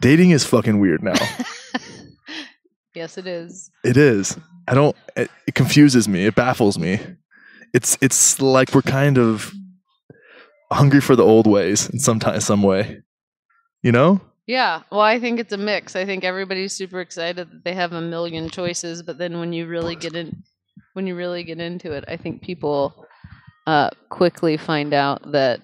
Dating is fucking weird now. Yes, it is. It is. It confuses me. It baffles me. It's like we're kind of hungry for the old ways in some way. You know? Yeah. Well, I think it's a mix. I think everybody's super excited that they have a million choices, but then when you really get into it, I think people quickly find out that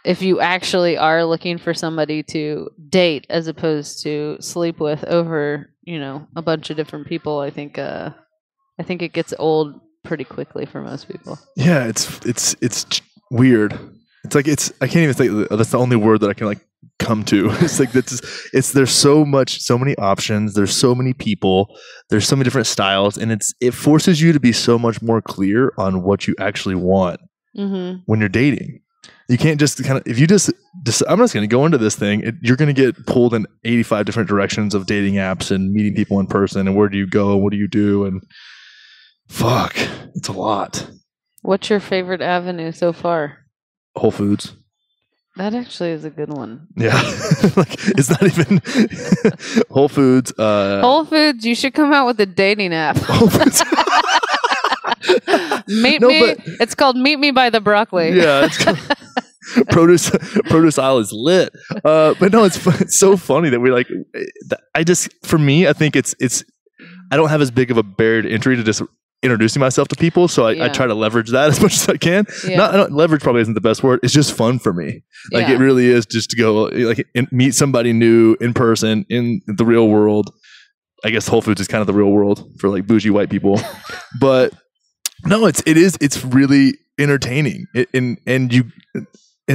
if you actually are looking for somebody to date as opposed to sleep with over, a bunch of different people, I think it gets old pretty quickly for most people. Yeah, it's weird. It's like I can't even think that's the only word that I can like come to. It's like there's so many options, there's so many people, there's so many different styles, and it forces you to be so much more clear on what you actually want when you're dating. You can't just kind of, if you just I'm just going to go into this thing, you're going to get pulled in 85 different directions of dating apps and meeting people in person, and where do you go, what do you do, and fuck, it's a lot. What's your favorite avenue so far? Whole Foods. That actually is a good one. Yeah. Like, it's not even Whole Foods. Whole Foods, you should come out with a dating app. Whole Foods. It's called Meet Me by the Broccoli. Yeah, it's called produce aisle is lit. But no, it's so funny that we're like, for me, I think it's I don't have as big of a barrier to entry to just introducing myself to people, so I try to leverage that as much as I can. Yeah. Leverage probably isn't the best word. It's just fun for me. Like it really is, just to go like meet somebody new in person in the real world. I guess Whole Foods is kind of the real world for like bougie white people, but no, it's really entertaining. And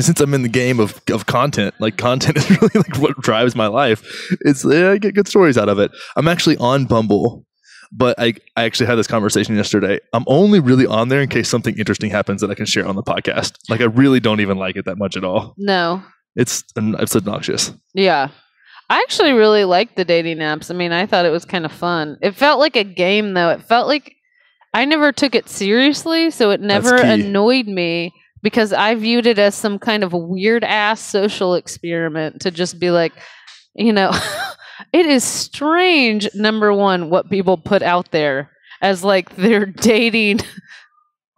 since I'm in the game of content, like content is really like what drives my life. I get good stories out of it. I'm actually on Bumble. But I actually had this conversation yesterday. I'm only really on there in case something interesting happens that I can share on the podcast. Like, I really don't even like it that much at all. No. It's obnoxious. Yeah. I actually really liked the dating apps. I mean, I thought it was kind of fun. It felt like a game, though. It felt like I never took it seriously, so it never annoyed me because I viewed it as some kind of weird-ass social experiment to just be like, it is strange, number one, what people put out there as like their dating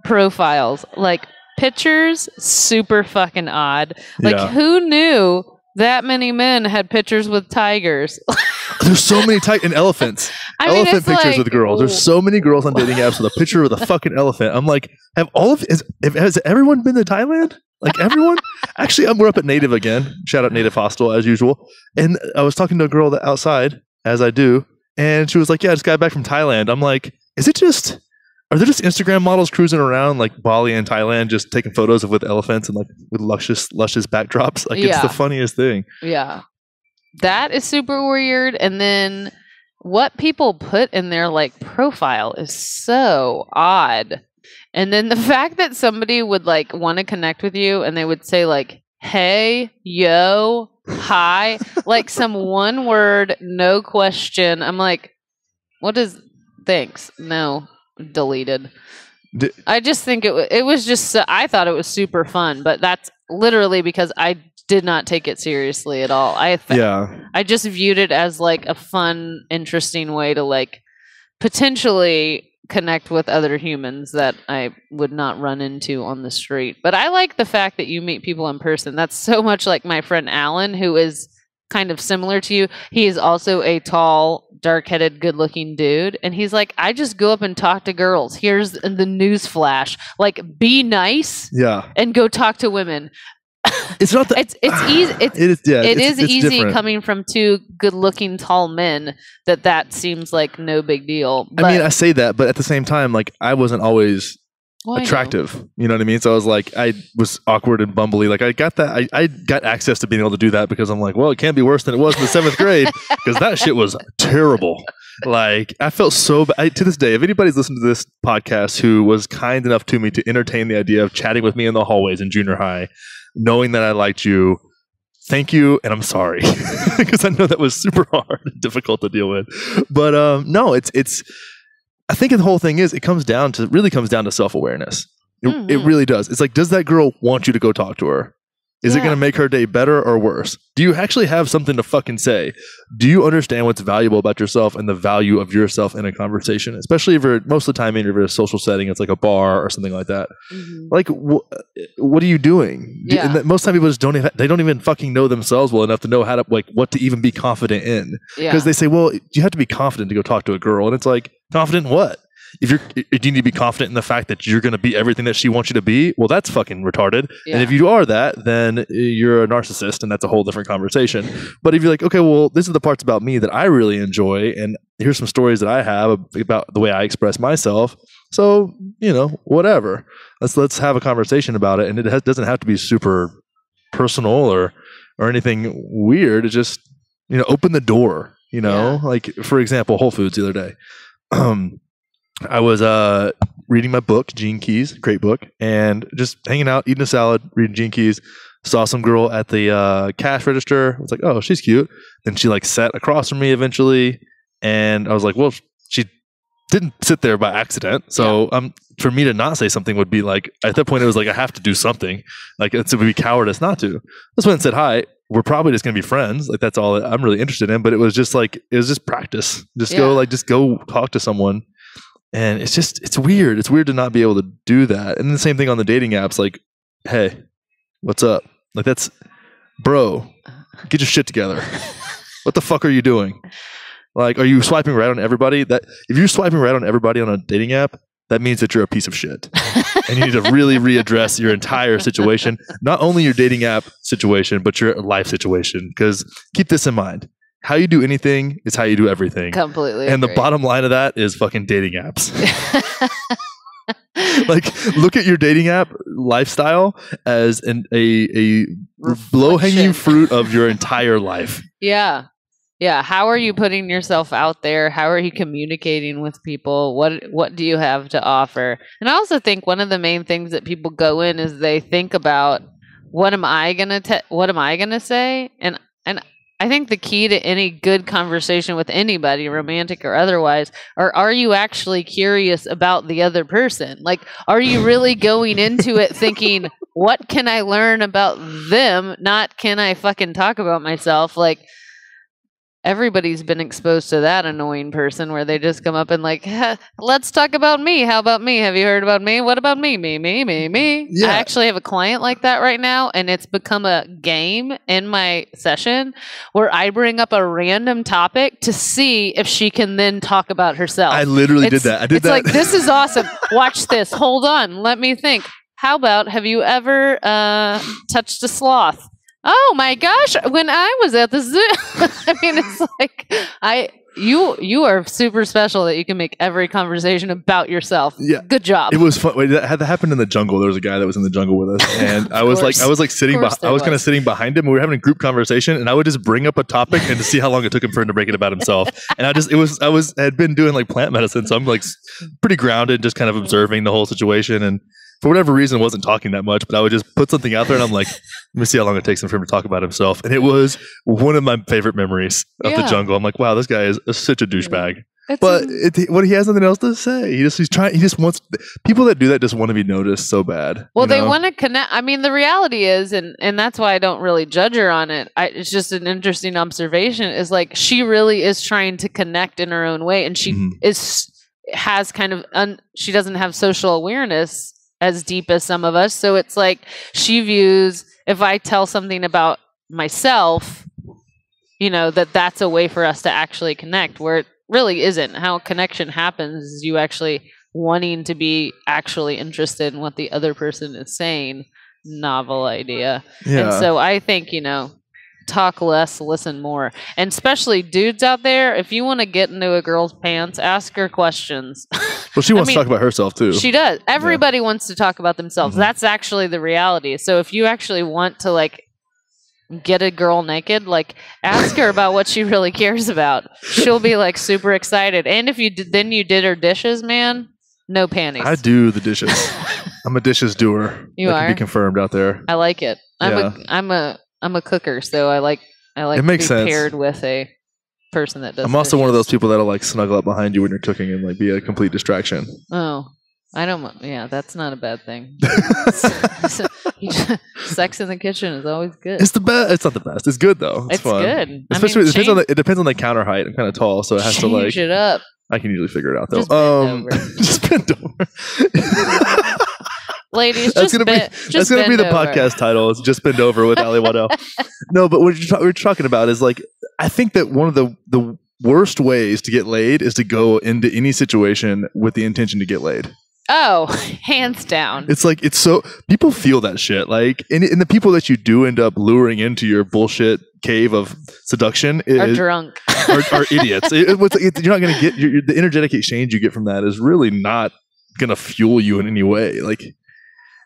profiles. Like pictures, super fucking odd. Like who knew that many men had pictures with tigers? There's so many and elephants. Elephant pictures with girls. There's so many girls on dating apps with a picture of a fucking elephant. I'm like, has everyone been to Thailand? Like everyone? Actually, we're up at Native again. Shout out Native Hostel as usual. And I was talking to a girl outside, as I do, and she was like, "Yeah, I just got back from Thailand." I'm like, are there just Instagram models cruising around like Bali and Thailand, just taking photos with elephants and like with luscious backdrops? Like it's the funniest thing. Yeah, that is super weird. And then what people put in their like profile is so odd. And then the fact that somebody would like want to connect with you and they would say like, "Hey, yo, hi," like some one word, no question. I'm like, what is thanks? No, deleted. I just think it was just, I thought it was super fun, but that's literally because I did not take it seriously at all. I just viewed it as like a fun, interesting way to like potentially connect with other humans that I would not run into on the street. But I like the fact that you meet people in person. That's so much like my friend Alan, who is kind of similar to you. He is also a tall, dark-headed, good-looking dude. And he's like, I just go up and talk to girls. Here's the news flash. Like, be nice and go talk to women. It's not that it's easy. It is easy different. Coming from two good-looking tall men that seems like no big deal. But, I mean, I say that, but at the same time, like I wasn't always attractive. You know what I mean? So I was like, I was awkward and bumbly. Like I got that. I got access to being able to do that because I'm like, well, it can't be worse than it was in the 7th grade because that shit was terrible. Like I felt so bad. To this day, if anybody's listened to this podcast who was kind enough to me to entertain the idea of chatting with me in the hallways in junior high, knowing that I liked you, thank you, and I'm sorry because I know that was super hard and difficult to deal with. But no, it's. I think the whole thing is it comes down to self-awareness. It really does. It's like, does that girl want you to go talk to her? Is it Yeah. going to make her day better or worse? Do you actually have something to fucking say? Do you understand what's valuable about yourself and the value of yourself in a conversation? Especially if you're, most of the time, if you're in a social setting, it's like a bar or something like that. Mhm. Like, what are you doing? Yeah. And most time people just they don't even fucking know themselves well enough to know how to, like, what to even be confident in. Yeah. Because they say, well, you have to be confident to go talk to a girl. And it's like, confident in what? If you need to be confident in the fact that you're going to be everything that she wants you to be, well, that's fucking retarded. Yeah. And if you are that, then you're a narcissist, and that's a whole different conversation. But if you're like, okay, well, this is the parts about me that I really enjoy, and here's some stories that I have about the way I express myself. So, whatever. Let's have a conversation about it, and it doesn't have to be super personal or anything weird. It's just open the door. Yeah. Like, for example, Whole Foods the other day. I was reading my book, Gene Keys, great book, and just hanging out, eating a salad, reading Gene Keys. Saw some girl at the cash register. I was like, oh, she's cute. Then she like sat across from me eventually, and I was like, well, she didn't sit there by accident. So for me to not say something would be like, at that point, it was like I have to do something. Like it would be cowardice not to. Just went and said hi. We're probably just gonna be friends. Like that's all I'm really interested in. But it was just practice. Just go talk to someone. And it's weird. It's weird to not be able to do that. And the same thing on the dating apps. Like, hey, what's up? Like that's, bro, get your shit together. What the fuck are you doing? Like, are you swiping right on everybody? That if you're swiping right on everybody on a dating app, that means that you're a piece of shit. And you need to really readdress your entire situation. Not only your dating app situation, but your life situation. Because keep this in mind. How you do anything is how you do everything. Completely. And the bottom line of that is fucking dating apps. Like, look at your dating app lifestyle as a low-hanging fruit of your entire life. Yeah. Yeah. How are you putting yourself out there? How are you communicating with people? What do you have to offer? And I also think one of the main things that people go in is they think about what am I gonna say? And I think the key to any good conversation with anybody, romantic or otherwise, are you actually curious about the other person? Like, are you really going into it thinking, what can I learn about them? Not can I fucking talk about myself? Like, everybody's been exposed to that annoying person where they just come up and like, let's talk about me. How about me? Have you heard about me? What about me? Me. Yeah. I actually have a client like that right now, and it's become a game in my session where I bring up a random topic to see if she can then talk about herself. I literally did that. I did that. It's like, this is awesome. Watch this. Hold on. Let me think. How about, have you ever touched a sloth? Oh my gosh, when I was at the zoo. I mean, it's like you are super special that you can make every conversation about yourself. Yeah. Good job. It was fun. Wait, that happened in the jungle. There was a guy that was in the jungle with us, and I was sitting kind of sitting behind him, and we were having a group conversation, and I would just bring up a topic and to see how long it took him for him to break it about himself. And I had been doing like plant medicine, so I'm like pretty grounded, just kind of observing the whole situation. And for whatever reason, wasn't talking that much, but I would just put something out there and I'm like, let me see how long it takes him for him to talk about himself. And it was one of my favorite memories of the jungle. I'm like, wow, this guy is such a douchebag. What he has nothing else to say. He just wants people that do that just want to be noticed so bad. Well, they want to connect. I mean, the reality is, and that's why I don't really judge her on it. It's just an interesting observation. Is like she really is trying to connect in her own way, and she has kind of she doesn't have social awareness as deep as some of us. So it's like she views if I tell something about myself, that's a way for us to actually connect, where it really isn't. How connection happens is you actually wanting to be actually interested in what the other person is saying. Novel idea. Yeah. And so I think, talk less, listen more. And especially dudes out there, if you want to get into a girl's pants, ask her questions. Well, she wants to talk about herself too. She does. Everybody wants to talk about themselves. Mm-hmm. That's actually the reality. So if you actually want to get a girl naked, ask her about what she really cares about. She'll be super excited. And if you did her dishes, man, no panties. I do the dishes. I'm a dishes doer. You are? Can be confirmed out there. I like it. I'm a cooker, so I like it makes to be paired with a person that does. I'm also one of those people that'll snuggle up behind you when you're cooking and be a complete distraction. Oh, I don't. Yeah, that's not a bad thing. Sex in the kitchen is always good. It's the best. It's not the best. It's good though. It's fun. Good. Especially it depends on the counter height. I'm kind of tall, so it has to like. Change it up. I can usually figure it out though. Just bend over. Just bend over. Ladies, that's gonna be the podcast title. It's Just Bend Over with Alli Waddell. No, but what we're talking about is like, I think that one of the worst ways to get laid is to go into any situation with the intention to get laid. Oh, hands down. It's like, it's so, people feel that shit. Like, and the people that you do end up luring into your bullshit cave of seduction are drunk. are idiots. You're not going to get, the energetic exchange you get from that is really not going to fuel you in any way. Like,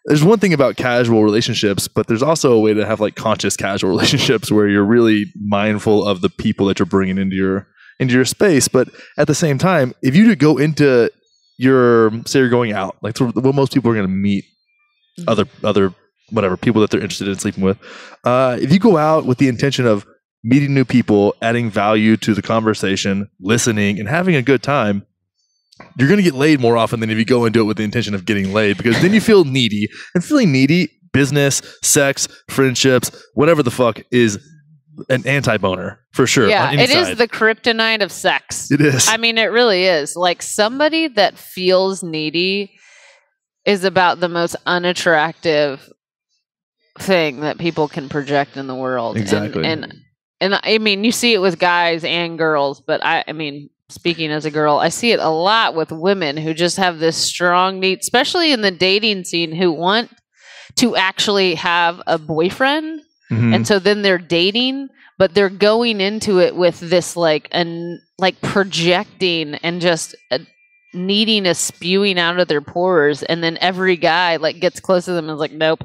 there's one thing about casual relationships, but there's also a way to have like conscious casual relationships where you're really mindful of the people that you're bringing into your space. But at the same time, if you go into say you're going out, like what most people are going to meet other whatever people that they're interested in sleeping with. If you go out with the intention of meeting new people, adding value to the conversation, listening, and having a good time, you're going to get laid more often than if you go into it with the intention of getting laid, because then you feel needy, and feeling needy, business, sex, friendships, whatever the fuck, is an anti-boner for sure. Yeah, it is the kryptonite of sex. It is. I mean, it really is. Like, somebody that feels needy is about the most unattractive thing that people can project in the world. Exactly. And I mean, you see it with guys and girls, but I mean, speaking as a girl, I see it a lot with women who just have this strong need, especially in the dating scene, who want to actually have a boyfriend. Mm-hmm. And so then they're dating, but they're going into it with this like projecting and just needing a spewing out of their pores. And then every guy like gets close to them and is like, nope.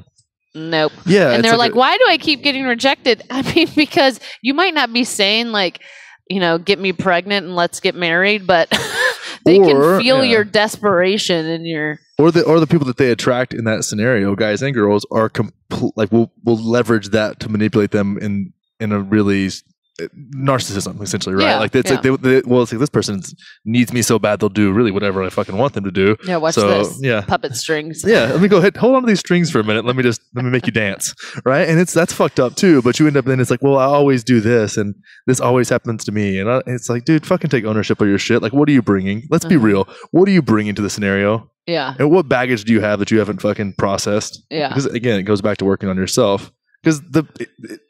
Yeah. And they're like, why do I keep getting rejected? I mean, because you might not be saying like, you know, get me pregnant and let's get married, but they can feel your desperation and your... Or the people that they attract in that scenario, guys and girls, are will leverage that to manipulate them in a really narcissism, essentially, right? Yeah, like it's like it's like, this person needs me so bad they'll do really whatever I fucking want them to do. Yeah, watch this. Yeah, puppet strings. Yeah, let me go ahead, hold on to these strings for a minute. Let me make you dance, right? And that's fucked up too. But you end up then it's like, well, I always do this, and this always happens to me, and it's like, dude, fucking take ownership of your shit. Like, what are you bringing? Let's be real. What are you bringing to the scenario? Yeah. And what baggage do you have that you haven't fucking processed? Yeah. Because again, it goes back to working on yourself. Because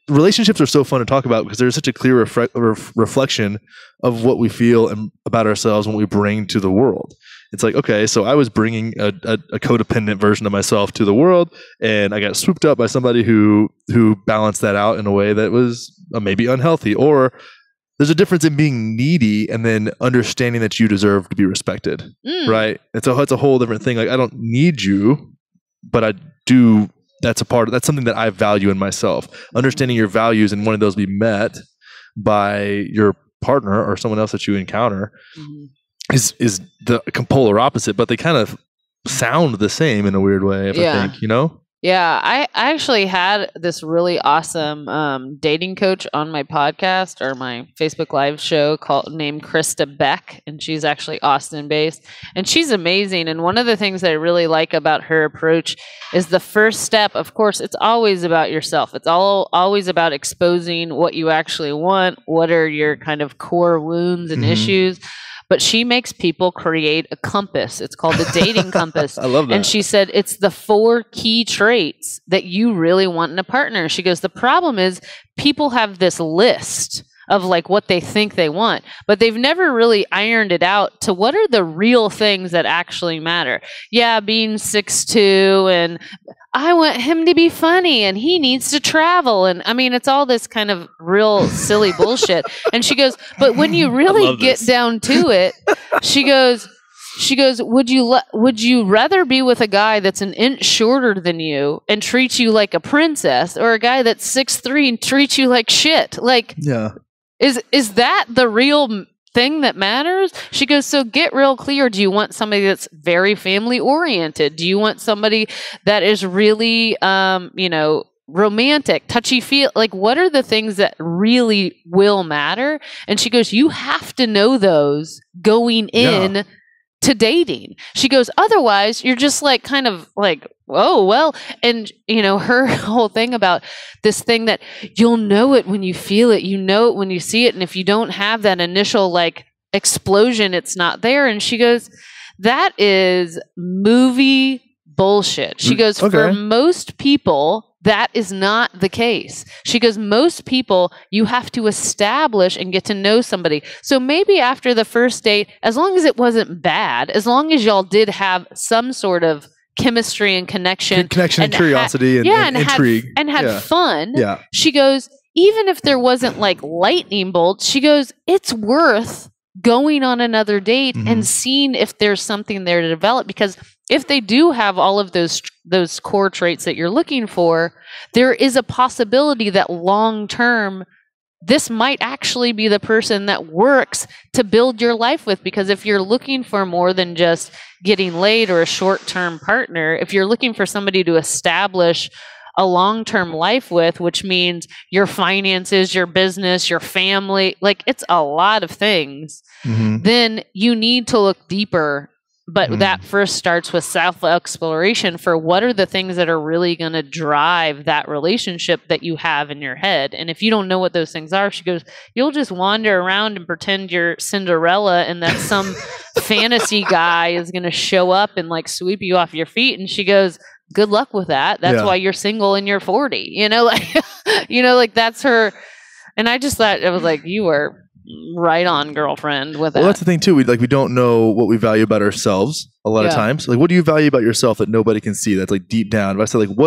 relationships are so fun to talk about because they're such a clear reflection of what we feel and about ourselves and what we bring to the world. It's like, okay, so I was bringing a codependent version of myself to the world, and I got swooped up by somebody who balanced that out in a way that was maybe unhealthy. Or there's a difference in being needy and then understanding that you deserve to be respected, right? And so it's a whole different thing. Like, I don't need you, but I do. That's something that I value in myself. Understanding your values and wanting those to be met by your partner or someone else that you encounter is the polar opposite, but they kind of sound the same in a weird way, I think, you know? Yeah, I actually had this really awesome dating coach on my podcast or my Facebook Live show named Krista Beck, and she's actually Austin-based, and she's amazing. And one of the things that I really like about her approach is the first step. Of course, it's always about yourself. It's always about exposing what you actually want, what are your kind of core wounds and issues. But she makes people create a compass. It's called the dating compass. I love that. And she said it's the 4 key traits that you really want in a partner. She goes, the problem is people have this list of like what they think they want, but they've never really ironed it out to what are the real things that actually matter. Yeah, being 6'2", and I want him to be funny and he needs to travel. And I mean, it's all this kind of real silly bullshit. And she goes, but when you really get down to it, she goes, would you rather be with a guy that's an inch shorter than you and treats you like a princess, or a guy that's 6'3" and treats you like shit? Like, yeah. Is that the real thing that matters? She goes, so get real clear. Do you want somebody that's very family oriented? Do you want somebody that is really, romantic, touchy-feel? Like, what are the things that really will matter? And she goes, you have to know those going in to dating. She goes, otherwise you're just like kind of like Oh, well, and her whole thing about this thing that you'll know it when you feel it, you know it when you see it. And if you don't have that initial like explosion, it's not there. And she goes, that is movie bullshit. She goes, for most people, that is not the case. She goes, most people, you have to establish and get to know somebody. So maybe after the first date, as long as it wasn't bad, as long as y'all did have some sort of chemistry and connection and curiosity and intrigue had fun. Yeah. She goes, even if there wasn't like lightning bolts, she goes, it's worth going on another date and seeing if there's something there to develop, because if they do have all of those core traits that you're looking for, there is a possibility that long term this might actually be the person that works to build your life with. Because if you're looking for more than just getting laid or a short-term partner, if you're looking for somebody to establish a long-term life with, which means your finances, your business, your family, like it's a lot of things, then you need to look deeper. But that first starts with self-exploration for what are the things that are really going to drive that relationship that you have in your head. And if you don't know what those things are, she goes, you'll just wander around and pretend you're Cinderella and that some fantasy guy is going to show up and like sweep you off your feet. And she goes, good luck with that. That's why you're single and you're 40, like that's her. And I just thought, I was like, you are right on, girlfriend, with that. Well, that's the thing too. We don't know what we value about ourselves a lot of times. Like, what do you value about yourself that nobody can see? That's like deep down. If I said like,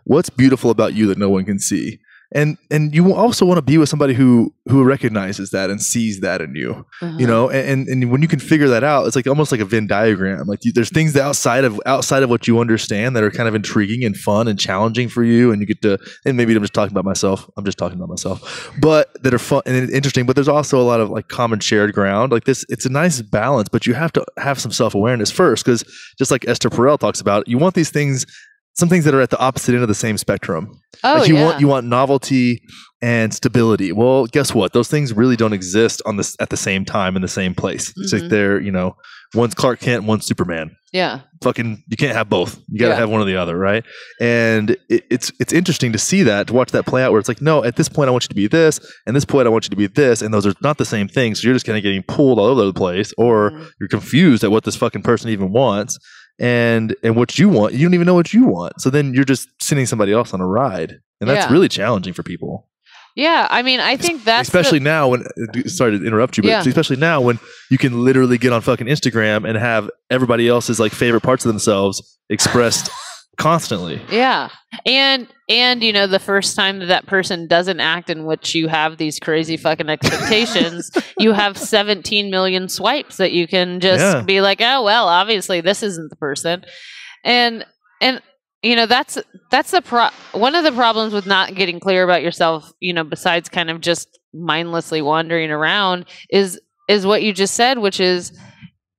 what's beautiful about you that no one can see? And you also want to be with somebody who recognizes that and sees that in you, and when you can figure that out, it's like almost like a Venn diagram. Like there's things that outside of what you understand that are kind of intriguing and fun and challenging for you, and you get to, and maybe I'm just talking about myself, but that are fun and interesting. But there's also a lot of like common shared ground. Like this, it's a nice balance, but you have to have some self-awareness first, because just like Esther Perel talks about, you want these things. Some things that are at the opposite end of the same spectrum. Oh, like you want novelty and stability. Well, guess what? Those things really don't exist at the same time in the same place. It's like they're, one's Clark Kent, one's Superman. Yeah. Fucking, you can't have both. You got to have one or the other, right? And it's interesting to see that, to watch that play out, where it's like, no, at this point I want you to be this, and this point I want you to be this, and those are not the same things. So you're just kind of getting pulled all over the place, or you're confused at what this fucking person even wants. And what you want, you don't even know what you want. So then you're just sending somebody else on a ride. And that's really challenging for people. Yeah. I mean, I think that's especially now when, sorry to interrupt you, but especially now when you can literally get on fucking Instagram and have everybody else's like favorite parts of themselves expressed constantly. Yeah. And the first time that person doesn't act in which you have these crazy fucking expectations, you have 17 million swipes that you can just be like, oh, well, obviously this isn't the person. And that's one of the problems with not getting clear about yourself, besides kind of just mindlessly wandering around is what you just said, which is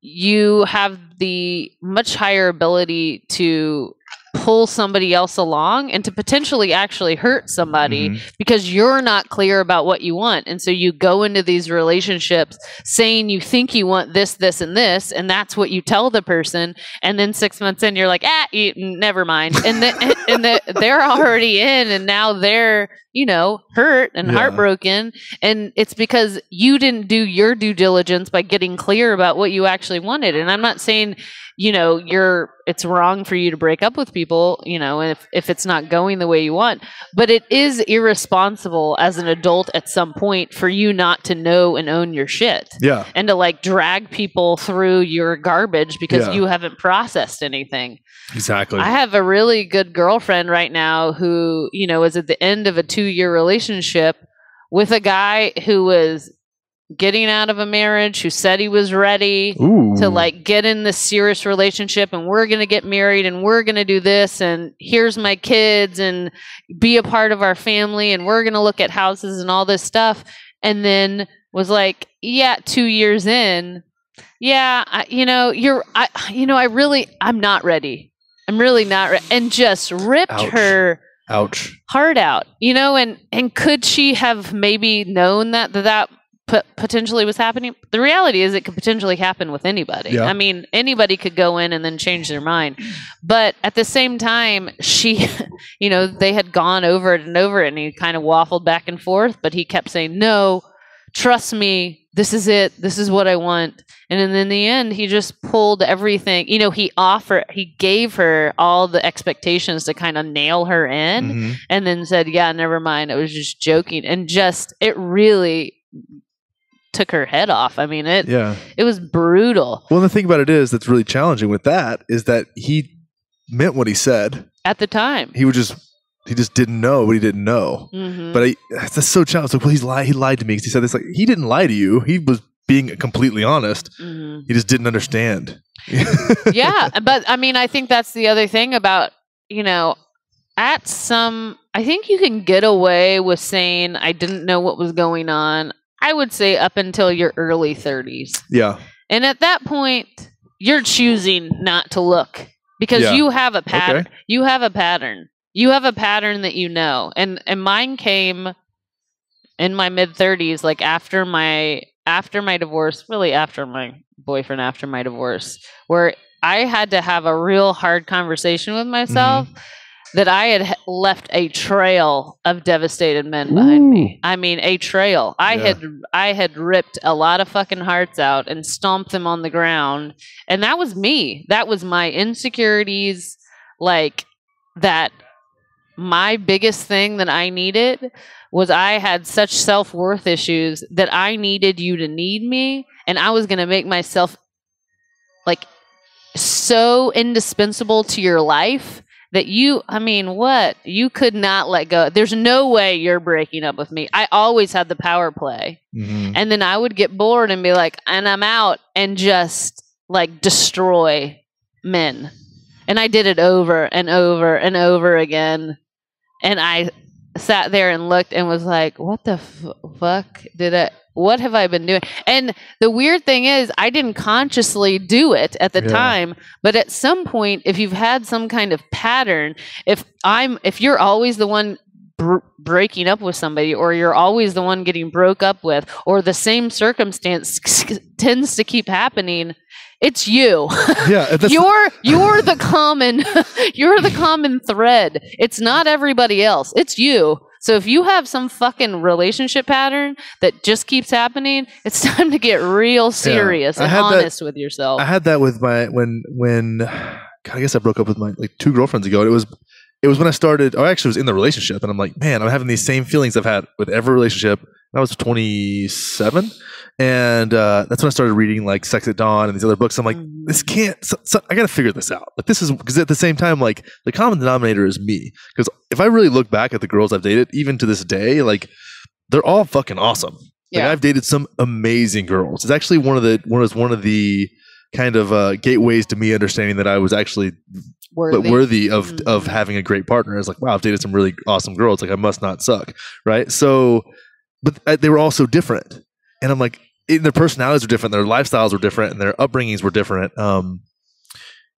you have the much higher ability to pull somebody else along and to potentially actually hurt somebody because you're not clear about what you want. And so you go into these relationships saying you think you want this, this, and this, and that's what you tell the person. And then 6 months in, you're like, never mind. And they're already in, and now they're, hurt and heartbroken. And it's because you didn't do your due diligence by getting clear about what you actually wanted. And I'm not saying, it's wrong for you to break up with people, if it's not going the way you want, but it is irresponsible as an adult at some point for you not to know and own your shit. Yeah. And to like drag people through your garbage because you haven't processed anything. Exactly. I have a really good girlfriend right now who, is at the end of a 2-year relationship with a guy who was getting out of a marriage, who said he was ready to like get in this serious relationship, and we're going to get married and we're going to do this, and here's my kids and be a part of our family, and we're going to look at houses and all this stuff. And then was like, 2 years in, I'm not ready. I'm really not ready. And just ripped her heart out, and could she have maybe known that potentially was happening. The reality is it could potentially happen with anybody. Yeah. I mean, anybody could go in and then change their mind. But at the same time, she, they had gone over it, and he kind of waffled back and forth, but he kept saying, no, trust me, this is it. This is what I want. And then in the end, he just pulled everything. He gave her all the expectations to kind of nail her in, and then said, yeah, never mind. I was just joking. And it really took her head off. I mean, it was brutal. Well, the thing about it is that's really challenging with that is that he meant what he said at the time. He just didn't know what he didn't know. But that's so challenging. Like, well, he lied to me because he said this. Like, he didn't lie to you. He was being completely honest. He just didn't understand. Yeah, but I mean, I think that's the other thing about I think you can get away with saying I didn't know what was going on. I would say up until your early 30s. Yeah. And at that point, you're choosing not to look because you have a pattern. Okay. You have a pattern. You have a pattern that you know. And mine came in my mid 30s, like after my divorce, really after my boyfriend, after my divorce, where I had to have a real hard conversation with myself. That I had left a trail of devastated men behind me. I mean, a trail. I had ripped a lot of fucking hearts out and stomped them on the ground. And that was me. That was my insecurities. Like, that my biggest thing that I needed was I had such self-worth issues that I needed you to need me. And I was going to make myself like so indispensable to your life that you could not let go. There's no way you're breaking up with me. I always had the power play. And then I would get bored and be like, and I'm out, and just like destroy men. And I did it over and over and over again. And I sat there and looked and was like, what the fuck what have I been doing? And the weird thing is, I didn't consciously do it at the time, but at some point, if you've had some kind of pattern, if you're always the one breaking up with somebody, or you're always the one getting broke up with, or the same circumstance tends to keep happening, it's you. Yeah, you're the common thread. It's not everybody else. It's you. So if you have some fucking relationship pattern that just keeps happening, it's time to get real serious and honest with yourself. I had that with my when God, I guess I broke up with my 2 girlfriends ago. And it was when I started. I actually was in the relationship, and I'm like, man, I'm having these same feelings I've had with every relationship. I was 27, and that's when I started reading like Sex at Dawn and these other books. I'm like, this can't. I got to figure this out. Like, this is because at the same time, like, the common denominator is me. Because if I really look back at the girls I've dated, even to this day, like, they're all fucking awesome. Like, I've dated some amazing girls. It's actually one of the kind of gateways to me understanding that I was actually worthy of having a great partner. I was like, wow, I've dated some really awesome girls. Like, I must not suck, right? So. But they were all so different. And I'm like, their personalities were different, their lifestyles were different, and their upbringings were different.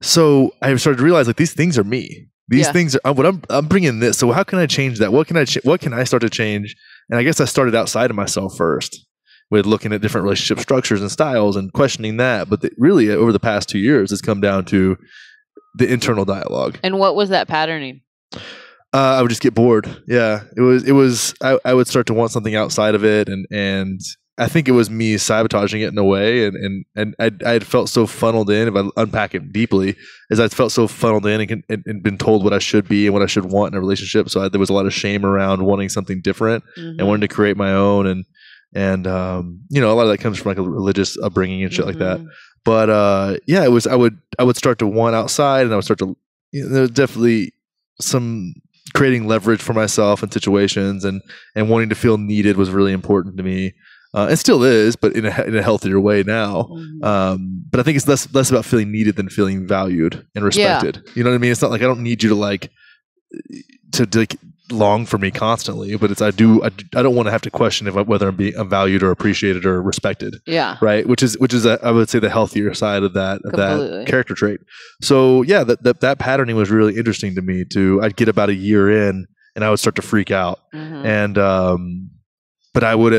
So I started to realize, like, these things are me. These things are I'm bringing this. So how can I change that? What can I start to change? And I guess I started outside of myself first with looking at different relationship structures and styles and questioning that. But really, over the past 2 years, it's come down to the internal dialogue. And what was that patterning? I would just get bored. Yeah, it was. I would start to want something outside of it, and I think it was me sabotaging it in a way, and I felt so funneled in. If I unpack it deeply, is I felt so funneled in and been told what I should be and what I should want in a relationship. So there was a lot of shame around wanting something different and wanting to create my own, and a lot of that comes from like a religious upbringing and shit like that. But it was. I would start to want outside, and I would start to. There was definitely some. Creating leverage for myself in situations and wanting to feel needed was really important to me. It still is, but in a healthier way now. But I think it's less about feeling needed than feeling valued and respected. You know what I mean? It's not like I don't need you to long for me constantly, but it's I don't want to have to question whether I'm valued or appreciated or respected. Yeah. Right. Which is I would say the healthier side of that character trait. So yeah, that patterning was really interesting to me. I'd get about a year in and I would start to freak out. And but I would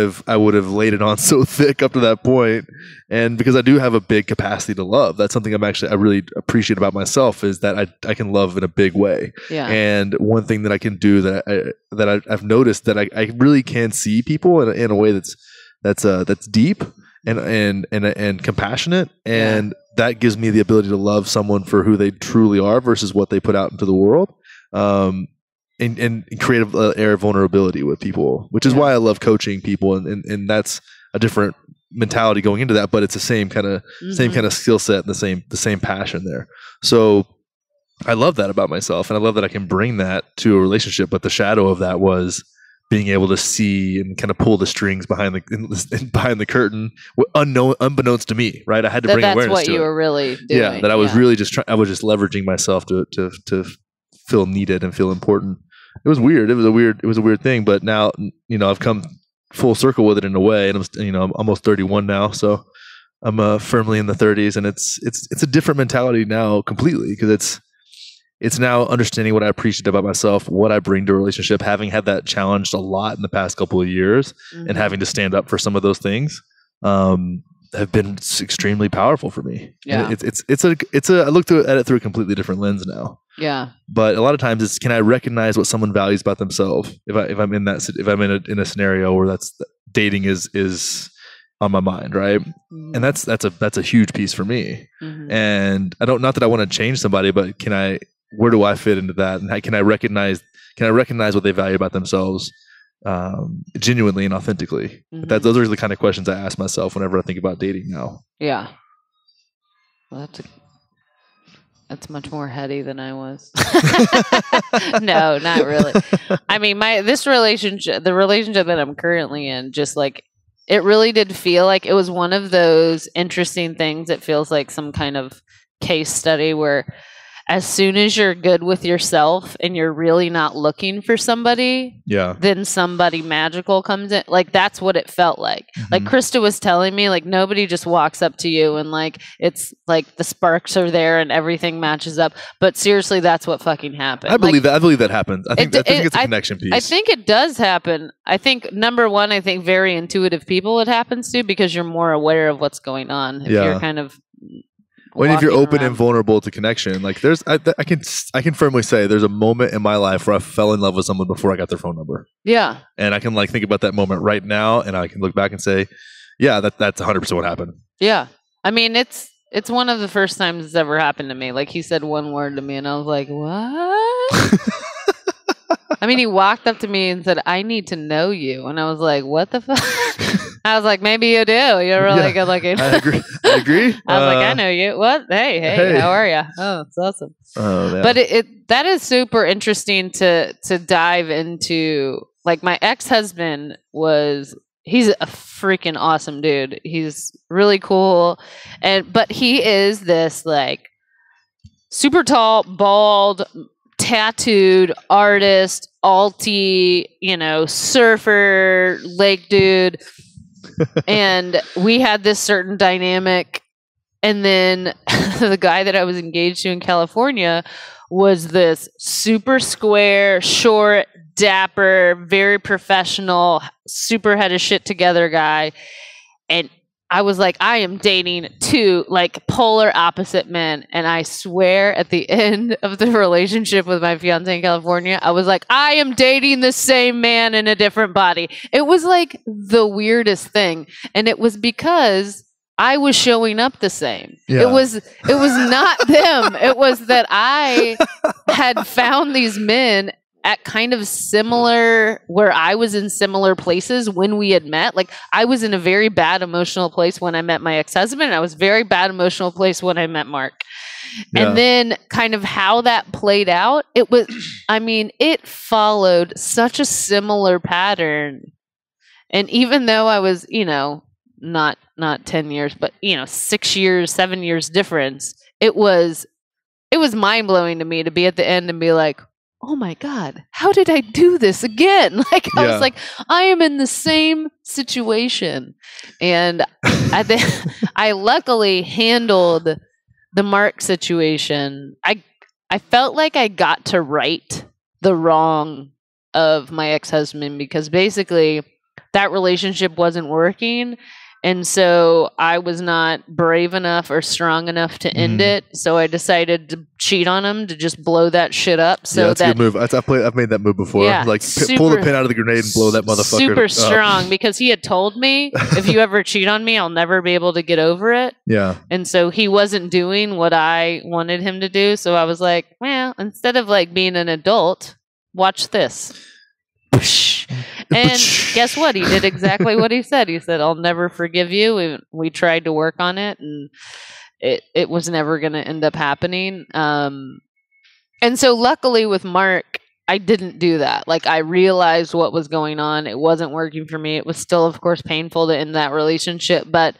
have laid it on so thick up to that point. And because I do have a big capacity to love, that's something I really appreciate about myself, is that I can love in a big way. Yeah. And one thing that I can do that I've noticed that I really can see people in a way that's deep and compassionate, and that gives me the ability to love someone for who they truly are versus what they put out into the world. And create an air of vulnerability with people, which is why I love coaching people, and that's a different mentality going into that, but it's the same kind of skill set and the same passion there. So I love that about myself, and I love that I can bring that to a relationship. But the shadow of that was being able to see and kind of pull the strings behind the curtain, unbeknownst to me, right? I had to bring awareness to it. That's what you were really doing. Yeah, that I was really just I was just leveraging myself to feel needed and feel important. It was weird. It was a weird thing, but now, I've come full circle with it in a way, and I'm almost 31 now, so I'm firmly in the 30s, and it's a different mentality now completely, because it's now understanding what I appreciate about myself, what I bring to a relationship, having had that challenged a lot in the past couple of years, and having to stand up for some of those things have been extremely powerful for me. Yeah, I look at it through a completely different lens now. Yeah. But a lot of times can I recognize what someone values about themselves if I'm in a scenario where dating is on my mind, right? Mm-hmm. And that's a huge piece for me. Mm-hmm. And not that I want to change somebody, but where do I fit into that? And can I recognize what they value about themselves genuinely and authentically? Mm-hmm. But those are the kind of questions I ask myself whenever I think about dating now. Yeah. Well, that's much more heady than I was. No, not really. I mean, the relationship that I'm currently in, just like, it really did feel like it was one of those interesting things. It feels like some kind of case study where as soon as you're good with yourself and you're really not looking for somebody, then somebody magical comes in. Like, that's what it felt like. Mm-hmm. Like Krista was telling me, like, nobody just walks up to you and like, it's like the sparks are there and everything matches up. But seriously, that's what fucking happened. I believe that happens. I think it's a connection piece. I think it does happen. I think number one, very intuitive people it happens to, because you're more aware of what's going on. If you're kind of if you're open and vulnerable to connection, like I can firmly say there's a moment in my life where I fell in love with someone before I got their phone number. Yeah. And I can think about that moment right now, and I can look back and say, yeah, that's 100% what happened. Yeah. I mean, it's one of the first times it's ever happened to me. Like, he said one word to me and I was like, what? I mean, he walked up to me and said, I need to know you. And I was like, what the fuck? I was like, maybe you do. You're really good looking. I agree. I was like, I know you. What? Hey, how are you? Oh, it's awesome. Oh, yeah. But that is super interesting to dive into. Like, my ex-husband he's a freaking awesome dude. He's really cool. But he is this like super tall, bald, tattooed artist, alty, surfer, lake dude. And we had this certain dynamic. And then the guy that I was engaged to in California was this super square, short, dapper, very professional, super had his shit together guy. And I was like, I am dating two like polar opposite men. And I swear at the end of the relationship with my fiance in California, I was like, I am dating the same man in a different body. It was like the weirdest thing. And it was because I was showing up the same. Yeah. It was not them. It was that I had found these men at kind of similar, where I was in similar places when we had met. Like, I was in a very bad emotional place when I met my ex-husband, and I was very bad emotional place when I met Mark. Yeah. And then kind of how that played out, it followed such a similar pattern. And even though I was, not 10 years, but 6 years, 7 years difference, it was mind blowing to me to be at the end and be like, oh my God, how did I do this again? Like, I was like, I am in the same situation. And I luckily handled the Mark situation. I felt like I got to right the wrong of my ex-husband, because basically that relationship wasn't working. And so I was not brave enough or strong enough to end it. So I decided to cheat on him, to just blow that shit up. So that's a good move. I've made that move before. Yeah, like pull the pin out of the grenade and blow that motherfucker super up. strong, because he had told me, if you ever cheat on me, I'll never be able to get over it. Yeah. And so he wasn't doing what I wanted him to do. So I was like, well, instead of like being an adult, watch this. And guess what? He did exactly what he said. He said, I'll never forgive you. We tried to work on it, and it was never going to end up happening. And so luckily with Mark, I didn't do that. Like, I realized what was going on. It wasn't working for me. It was still, of course, painful to end that relationship, but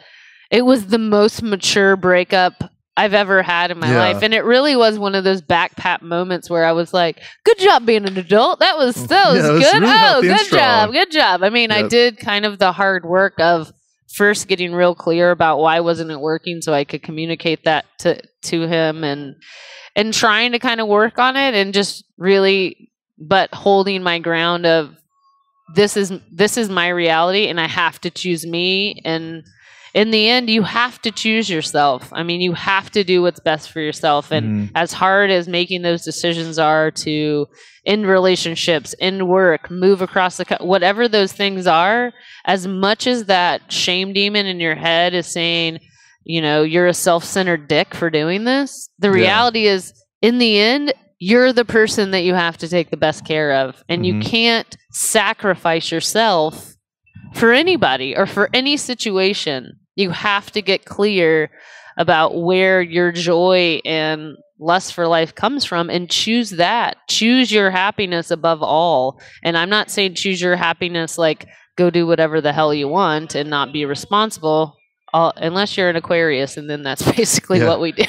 it was the most mature breakup I've ever had in my life. And it really was one of those back pat moments where I was like, good job being an adult. That was good. Really good job. I mean, I did kind of the hard work of first getting real clear about why wasn't it working, so I could communicate that to him, and trying to kind of work on it, and just really, but holding my ground of this is my reality, and I have to choose me. And in the end, you have to choose yourself. I mean, you have to do what's best for yourself. And as hard as making those decisions are to end relationships, end work, move across whatever those things are, as much as that shame demon in your head is saying, you know, you're a self-centered dick for doing this, the reality is, in the end, you're the person that you have to take the best care of. And you can't sacrifice yourself for anybody or for any situation. You have to get clear about where your joy and lust for life comes from, and choose that. Choose your happiness above all. And I'm not saying choose your happiness like go do whatever the hell you want and not be responsible, unless you're an Aquarius, and then that's basically what we do.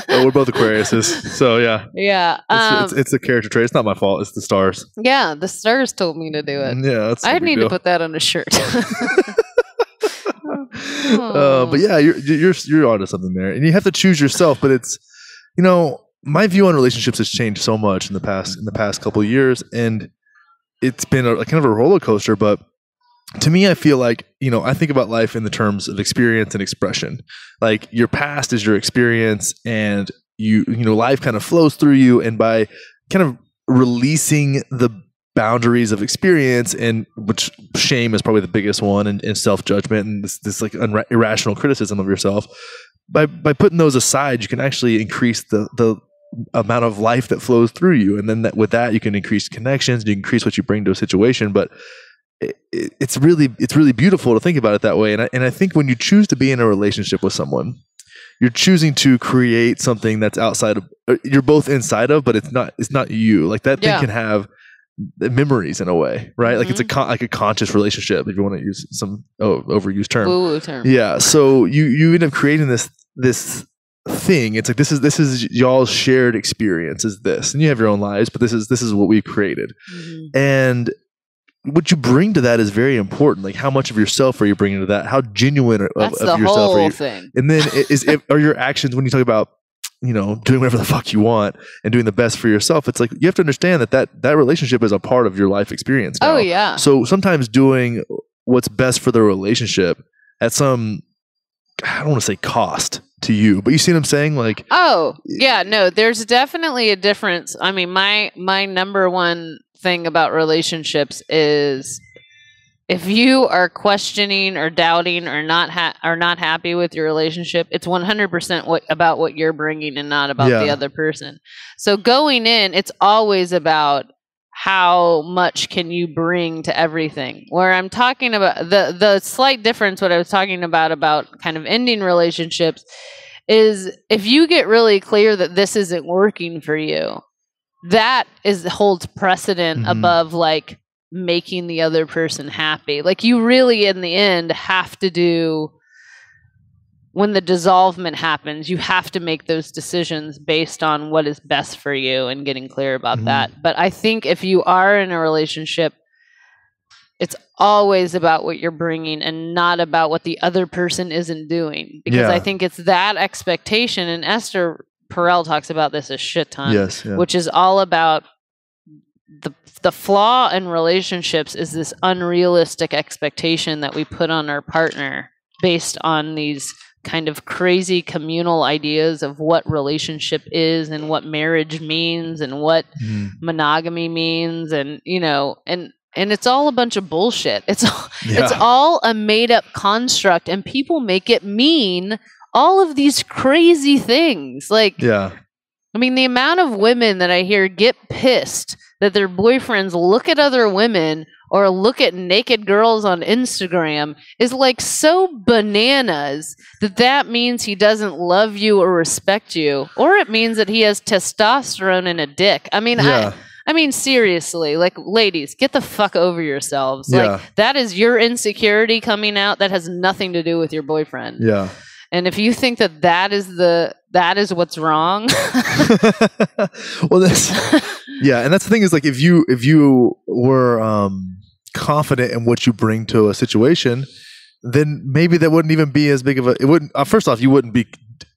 We're both Aquariuses, so yeah. Yeah. It's a character trait. It's not my fault. It's the stars. Yeah, the stars told me to do it. Yeah, I need to put that on a shirt. But yeah, you're onto something there, and you have to choose yourself. But it's, you know, my view on relationships has changed so much in the past couple of years, and it's been a kind of a roller coaster. But to me, I feel like, you know, I think about life in the terms of experience and expression. Like, your past is your experience, and you know, life kind of flows through you, and by kind of releasing the boundaries of experience, and which shame is probably the biggest one, and self-judgment, and this like irrational criticism of yourself, by putting those aside, you can actually increase the amount of life that flows through you, and then with that you can increase connections, you can increase what you bring to a situation. But it's really beautiful to think about it that way. And I think when you choose to be in a relationship with someone, you're choosing to create something that's outside of, you're both inside of, but it's not you. Like, that thing can have memories in a way, right? Like, it's like a conscious relationship, if you want to use some overused term. Woo-woo term. Yeah. So you end up creating this thing. It's like, this is y'all's shared experience, is this, and you have your own lives, but this is what we've created. And what you bring to that is very important. Like, how much of yourself are you bringing to that? How genuine of yourself whole are you? Thing. And then are your actions, when you talk about, you know, doing whatever the fuck you want and doing the best for yourself, it's like, you have to understand that relationship is a part of your life experience now. Oh yeah. So sometimes doing what's best for the relationship at some, I don't want to say cost to you, but you see what I'm saying? Like, oh yeah, no, there's definitely a difference. I mean, my number one thing about relationships is, if you are questioning or doubting or not happy with your relationship, it's 100% about what you're bringing and not about the other person. So going in, it's always about how much can you bring to everything. Where I'm talking about the slight difference, what I was talking about kind of ending relationships, is if you get really clear that this isn't working for you, that holds precedent above like making the other person happy. Like, you really, in the end, have to do, when the dissolvement happens, you have to make those decisions based on what is best for you and getting clear about that. But I think if you are in a relationship, it's always about what you're bringing and not about what the other person isn't doing. Because I think it's that expectation, and Esther Perel talks about this a shit ton, which is all about the flaw in relationships is this unrealistic expectation that we put on our partner based on these kind of crazy communal ideas of what relationship is and what marriage means and what monogamy means, and and it's all a bunch of bullshit. It's all a made up construct, and people make it mean all of these crazy things. Like, I mean, the amount of women that I hear get pissed that their boyfriends look at other women or look at naked girls on Instagram is like so bananas that means he doesn't love you or respect you, or it means that he has testosterone in a dick. I mean, I mean, seriously, like, ladies, get the fuck over yourselves. Like, that is your insecurity coming out. That has nothing to do with your boyfriend. Yeah. And if you think that is what's wrong. Well, and that's the thing is, like, if you were confident in what you bring to a situation, then maybe that wouldn't even be as big of a. It wouldn't. First off, you wouldn't be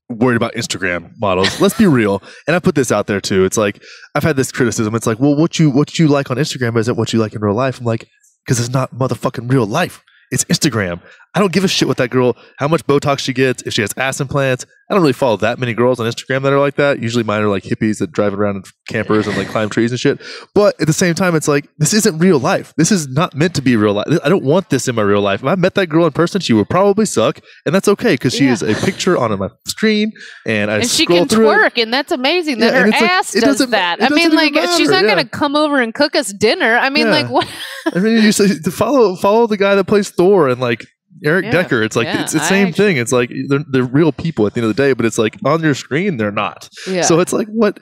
worried about Instagram models. Let's be real. And I put this out there too. It's like, I've had this criticism. It's like, well, what you like on Instagram isn't what you like in real life. I'm like, because it's not motherfucking real life. It's Instagram. I don't give a shit what that girl, how much Botox she gets, if she has ass implants. I don't really follow that many girls on Instagram that are like that. Usually mine are like hippies that drive around in campers and like climb trees and shit. But at the same time, it's like, this isn't real life. This is not meant to be real life. I don't want this in my real life. If I met that girl in person, she would probably suck. And that's okay, because she is a picture on my screen. And she can twerk, and that's amazing that her ass does that. I mean, like, she's not going to come over and cook us dinner. I mean, like, what? I mean, you say, follow the guy that plays Thor and like Eric Decker. It's like, it's the same thing. It's like, they're real people at the end of the day, but it's like on your screen, they're not. Yeah. So it's like, what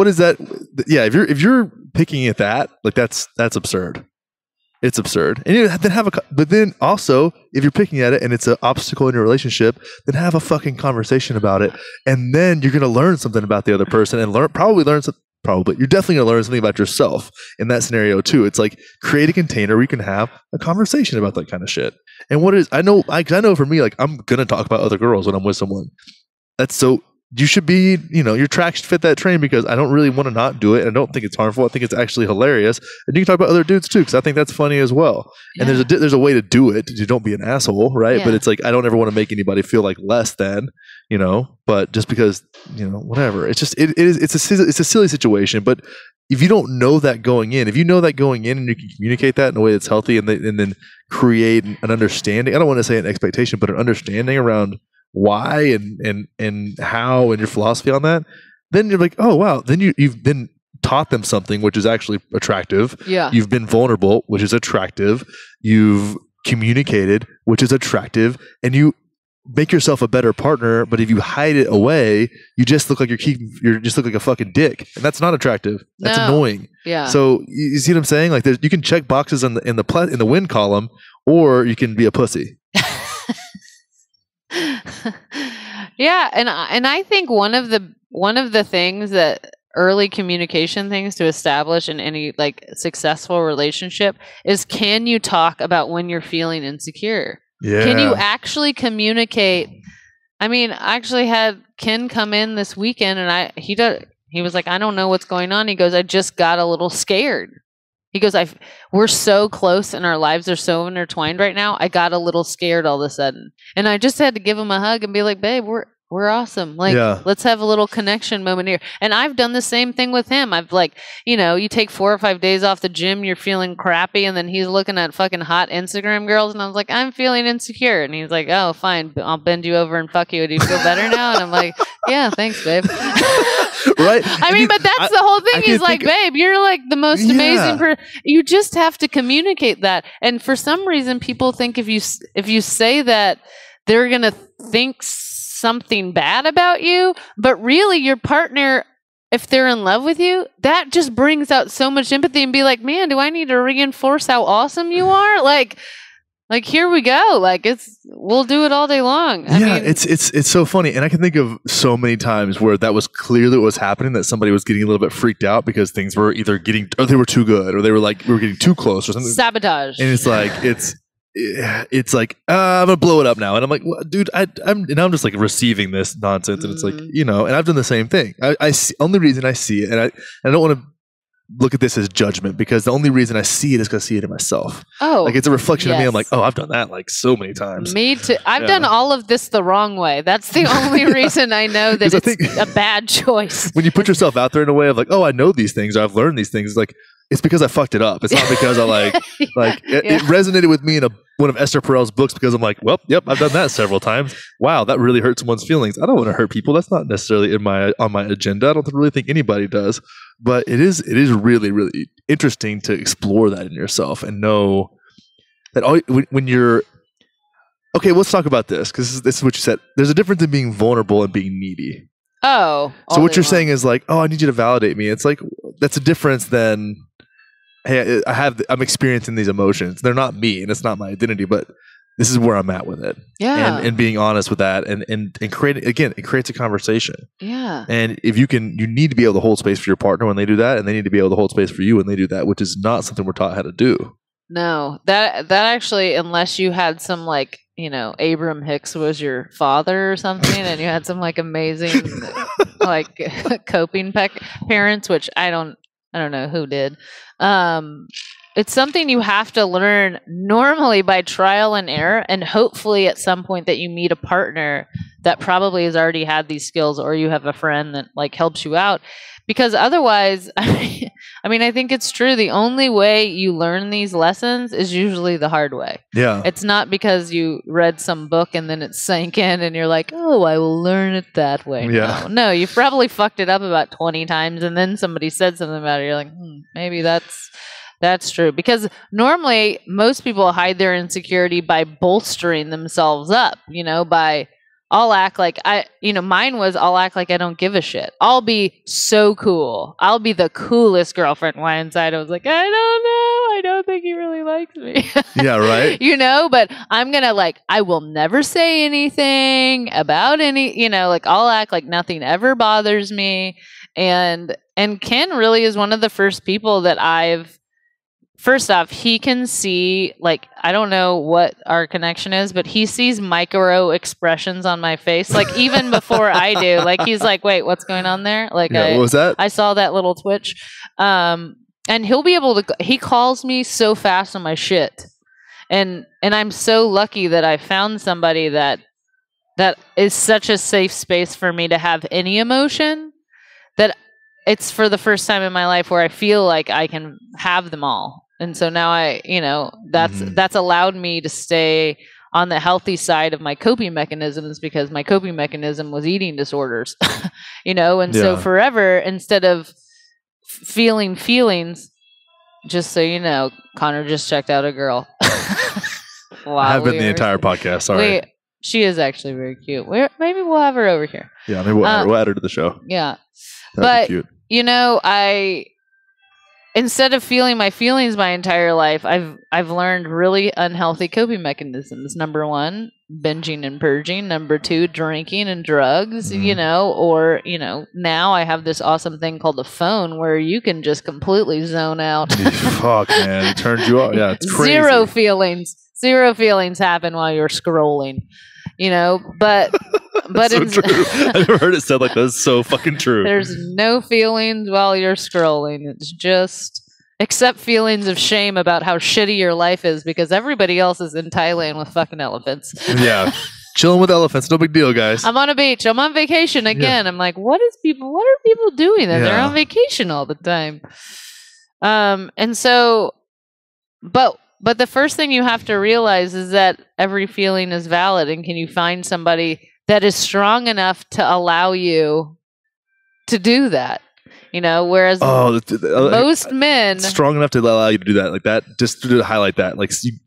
is that? Yeah. If you're picking at that, like, that's absurd. It's absurd. And then but then also, if you're picking at it and it's an obstacle in your relationship, then have a fucking conversation about it. And then you're going to learn something about the other person and you're definitely going to learn something about yourself in that scenario too. It's like, create a container where you can have a conversation about that kind of shit. And I know for me, like, I'm going to talk about other girls when I'm with someone. You should be, your tracks should fit that train, because I don't really want to not do it. And I don't think it's harmful. I think it's actually hilarious. And you can talk about other dudes too, because I think that's funny as well. Yeah. And there's a way to do it. You don't be an asshole, right? Yeah. But it's like, I don't ever want to make anybody feel like less than, but just because, whatever. It's just, it's a silly situation. But if you don't know that going in, and you can communicate that in a way that's healthy, and then create an understanding, I don't want to say an expectation, but an understanding around why and how, and your philosophy on that, then you're like, oh wow, then you've been taught them something which is actually attractive. Yeah. You've been vulnerable, which is attractive. You've communicated, which is attractive, and you make yourself a better partner. But if you hide it away, you just look like you just look like a fucking dick, and that's not attractive. That's annoying. Yeah. So you see what I'm saying? Like, you can check boxes in the win column, or you can be a pussy. Yeah, and I think one of the things that early communication things to establish in any like successful relationship is, can you talk about when you're feeling insecure? Yeah. Can you actually communicate? I mean, I actually had Ken come in this weekend, and he was like, I don't know what's going on. He goes, I just got a little scared. He goes, we're so close and our lives are so intertwined right now. I got a little scared all of a sudden. And I just had to give him a hug and be like, babe, we're awesome. Like, let's have a little connection moment here. And I've done the same thing with him. I've like, you take 4 or 5 days off the gym, you're feeling crappy, and then he's looking at fucking hot Instagram girls, and I was like, I'm feeling insecure. And he's like, oh, fine, I'll bend you over and fuck you. Do you feel better now? And I'm like, yeah, thanks, babe. Right. I mean, but that's the whole thing. He's like, babe, you're like the most amazing person. You just have to communicate that. And for some reason, people think if you say that, they're going to think something bad about you. But really, your partner, if they're in love with you, that just brings out so much empathy, and be like, man, do I need to reinforce how awesome you are? Like, here we go. Like, we'll do it all day long. I mean, it's so funny. And I can think of so many times where that was clearly what was happening, that somebody was getting a little bit freaked out because things were either or they were too good, or they were like, we were getting too close or something. Sabotage. And it's like, it's like, I'm gonna blow it up now. And I'm like, well, dude, I'm just like receiving this nonsense. And it's like, and I've done the same thing. I see, only reason I see it, and I don't want to look at this as judgment, because the only reason I see it is because I see it in myself. Oh, Like it's a reflection of me. yes. I'm like, oh, I've done that like so many times. Me too. I've done all of this the wrong way. That's the only reason I know that 'Cause I it's think- a bad choice. When you put yourself out there in a way of like, oh, I know these things, or I've learned these things, like it's because I fucked it up. It's not because I like it resonated with me in one of Esther Perel's books, because I'm like, well, yep, I've done that several times. Wow, that really hurt someone's feelings. I don't want to hurt people. That's not necessarily on my agenda. I don't really think anybody does. But it is really, really interesting to explore that in yourself and know that when you're okay. Let's talk about this, because this is what you said. There's a difference in being vulnerable and being needy. Oh, so what you're saying is like, oh, I need you to validate me. It's like that's a difference than, hey, I'm experiencing these emotions. They're not me, and it's not my identity, but this is where I'm at with it. Yeah. And being honest with that, and creating, again, it creates a conversation. Yeah. And if you need to be able to hold space for your partner when they do that, and they need to be able to hold space for you when they do that, which is not something we're taught how to do. No, that actually, unless you had some like, Abram Hicks was your father or something, and you had some like amazing like coping parents, which I don't know who did. It's something you have to learn normally by trial and error, and hopefully at some point that you meet a partner that probably has already had these skills, or you have a friend that like helps you out. Because otherwise, I think it's true. The only way you learn these lessons is usually the hard way. Yeah. It's not because you read some book and then it sank in and you're like, oh, I will learn it that way. Yeah. No, you've probably fucked it up about 20 times, and then somebody said something about it. You're like, maybe that's true. Because normally most people hide their insecurity by bolstering themselves up, by I'll act like mine was I'll act like I don't give a shit. I'll be so cool. I'll be the coolest girlfriend. Why inside I was like, I don't know. I don't think he really likes me. Yeah, right. But I'm going to I will never say anything about I'll act like nothing ever bothers me. And Ken really is one of the first people that first off, he can see, I don't know what our connection is, but he sees micro expressions on my face, even before I do. He's like, wait, what's going on there? What was that? I saw that little twitch. And he'll be able to, he calls me so fast on my shit. And I'm so lucky that I found somebody that is such a safe space for me to have any emotion, that it's for the first time in my life where I feel like I can have them all. And so now that's allowed me to stay on the healthy side of my coping mechanisms, because my coping mechanism was eating disorders, so forever, instead of feeling feelings, just so you know, Connor just checked out a girl. I have been the entire podcast. Sorry. She is actually very cute. Maybe we'll have her over here. Yeah, maybe we'll add her to the show. Yeah. That'd be cute. Instead of feeling my feelings my entire life, I've learned really unhealthy coping mechanisms. Number 1, binging and purging. Number 2, drinking and drugs, now I have this awesome thing called the phone where you can just completely zone out. Fuck, man. It turns you off. Yeah, it's crazy. Zero feelings happen while you're scrolling, but so true. I've never heard it said like that. It's so fucking true. There's no feelings while you're scrolling. It's just, except feelings of shame about how shitty your life is, because everybody else is in Thailand with fucking elephants. Yeah. Chilling with elephants. No big deal, guys. I'm on a beach. I'm on vacation again. Yeah. I'm like, what are people doing? And they're on vacation all the time. And so, but the first thing you have to realize is that every feeling is valid. And can you find somebody that is strong enough to allow you to do that? Whereas most men strong enough to allow you to do that, like that, just to highlight that,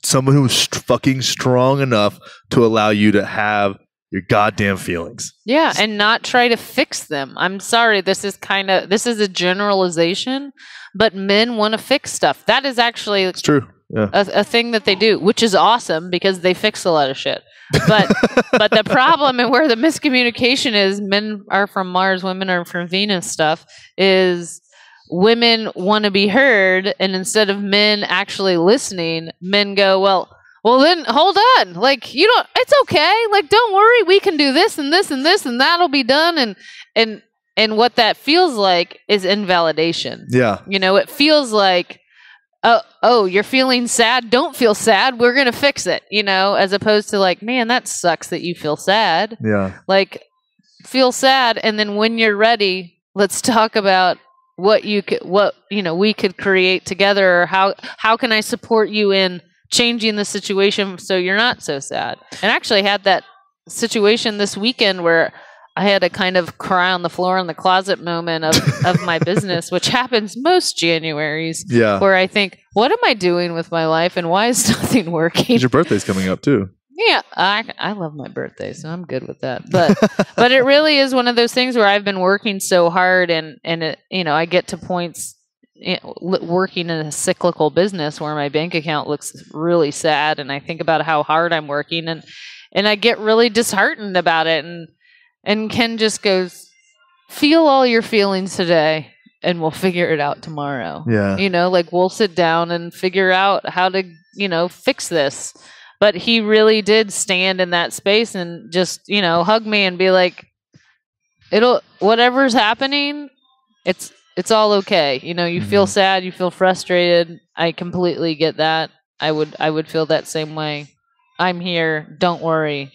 someone who's fucking strong enough to allow you to have your goddamn feelings. Yeah, and not try to fix them. I'm sorry, this is a generalization, but men want to fix stuff. That is actually, it's true. Yeah. A thing that they do, which is awesome because they fix a lot of shit. But the problem and where the miscommunication is, men are from Mars, women are from Venus stuff, is women want to be heard, and instead of men actually listening, men go, well then hold on. It's okay. Don't worry, we can do this and this and this and that'll be done. And And what that feels like is invalidation. Yeah. You know, it feels like, oh, you're feeling sad. Don't feel sad. We're going to fix it, you know, as opposed to like, man, that sucks that you feel sad. Yeah. Like, feel sad. And then when you're ready, let's talk about what we could create together. Or how can I support you in changing the situation so you're not so sad? And I actually had that situation this weekend where I had a kind of cry on the floor in the closet moment of my business, which happens most Januaries. Yeah. Where I think, what am I doing with my life and why is nothing working? Your birthday's coming up too. Yeah, I love my birthday, so I'm good with that. But it really is one of those things where I've been working so hard and it, you know, I get to points working in a cyclical business where my bank account looks really sad, and I think about how hard I'm working, and I get really disheartened about it. And Ken just goes, feel all your feelings today and we'll figure it out tomorrow. Yeah. You know, like we'll sit down and figure out how to, you know, fix this. But he really did stand in that space and just, you know, hug me and be like, whatever's happening, it's all okay. You know, you feel sad, you feel frustrated. I completely get that. I would feel that same way. I'm here. Don't worry.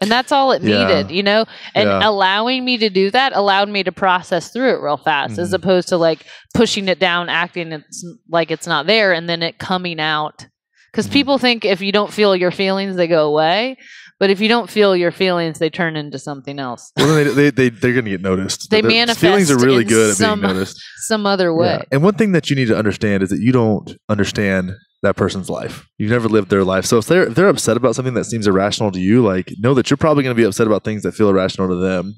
And that's all it needed, you know? And allowing me to do that allowed me to process through it real fast, as opposed to like pushing it down, acting like it's not there, and then it coming out. Because people think if you don't feel your feelings, they go away. But if you don't feel your feelings, they turn into something else. Well, they're going to get noticed. They manifest. Feelings are really good at being noticed. Some other way. Yeah. And one thing that you need to understand is that you don't understand that person's life. You've never lived their life. So if they're upset about something that seems irrational to you, like know that you're probably going to be upset about things that feel irrational to them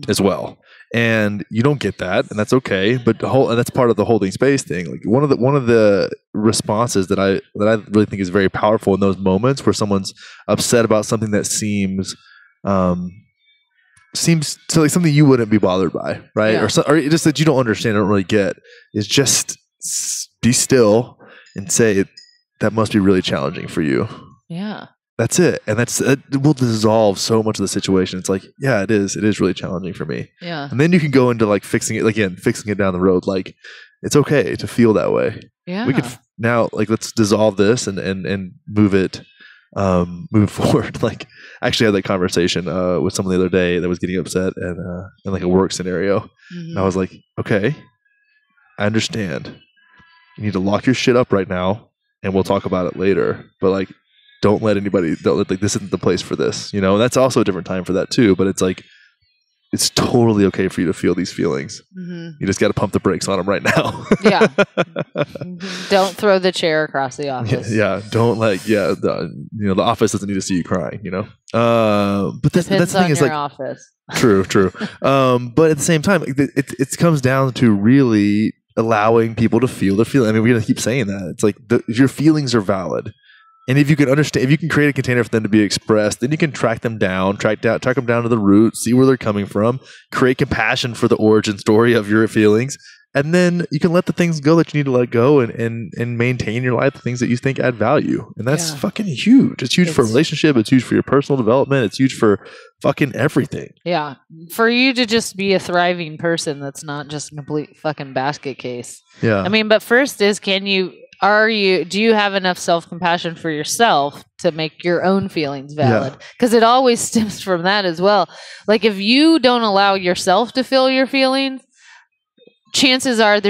as well. And you don't get that, and that's okay. But and that's part of the holding space thing. Like one of the responses that I really think is very powerful in those moments where someone's upset about something that seems to like something you wouldn't be bothered by, right? Yeah. Or just that you don't understand, don't really get, is just be still and say that must be really challenging for you. Yeah. That's it. And it will dissolve so much of the situation. It's like, yeah, it is. It is really challenging for me. Yeah. And then you can go into like fixing it down the road. Like it's okay to feel that way. Yeah. We could now let's dissolve this and move it, move forward. Like I actually had that conversation with someone the other day that was getting upset and in like a work scenario. And I was like, okay, I understand. You need to lock your shit up right now and we'll talk about it later. But like, don't let this isn't the place for this, you know. And that's also a different time for that too. But it's like, it's totally okay for you to feel these feelings. You just got to pump the brakes on them right now. Yeah. Don't throw the chair across the office. Yeah. Don't the office doesn't need to see you crying, you know. But that's the thing is like office. True. But at the same time, it comes down to really allowing people to feel their feelings. I mean, we're gonna keep saying that. It's like your feelings are valid. And if you can understand, if you can create a container for them to be expressed, then you can track them down to the root, see where they're coming from, create compassion for the origin story of your feelings, and then you can let the things go that you need to let go and maintain your life, the things that you think add value. And that's fucking huge. It's huge for a relationship. It's huge for your personal development. It's huge for fucking everything. Yeah. For you to just be a thriving person that's not just a complete fucking basket case. Yeah. I mean, but first is, do you have enough self-compassion for yourself to make your own feelings valid? Because it always stems from that as well. Like if you don't allow yourself to feel your feelings, chances are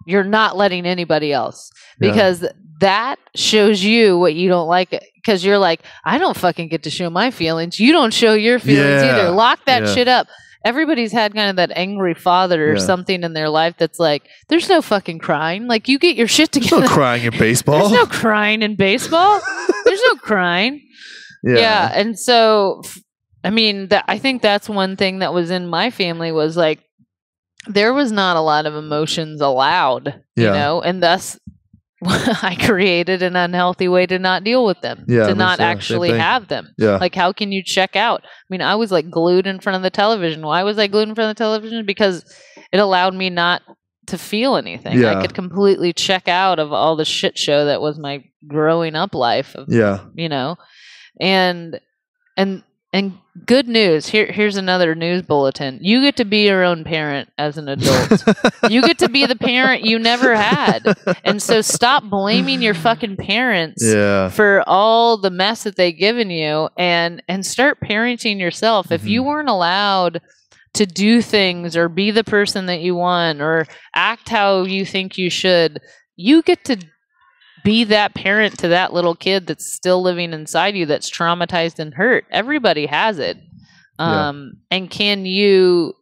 you're not letting anybody else, because that shows you what you don't like. Because you're like, I don't fucking get to show my feelings. You don't show your feelings either. Lock that shit up. Everybody's had kind of that angry father or something in their life that's like, there's no fucking crying. Like, you get your shit together. There's no crying in baseball. There's no crying in baseball. There's no crying. Yeah. And so, I mean, I think that's one thing that was in my family was like, there was not a lot of emotions allowed, you know, and thus I created an unhealthy way to not deal with them, to not actually have them. Like, how can you check out? I mean, I was like glued in front of the television. Why was I glued in front of the television? Because it allowed me not to feel anything. I could completely check out of all the shit show that was my growing up life. You know, and And good news. Here's another news bulletin. You get to be your own parent as an adult. You get to be the parent you never had. And so stop blaming your fucking parents for all the mess that they've given you and start parenting yourself. If you weren't allowed to do things or be the person that you want or act how you think you should, you get to be that parent to that little kid that's still living inside you, that's traumatized and hurt. Everybody has it. And can you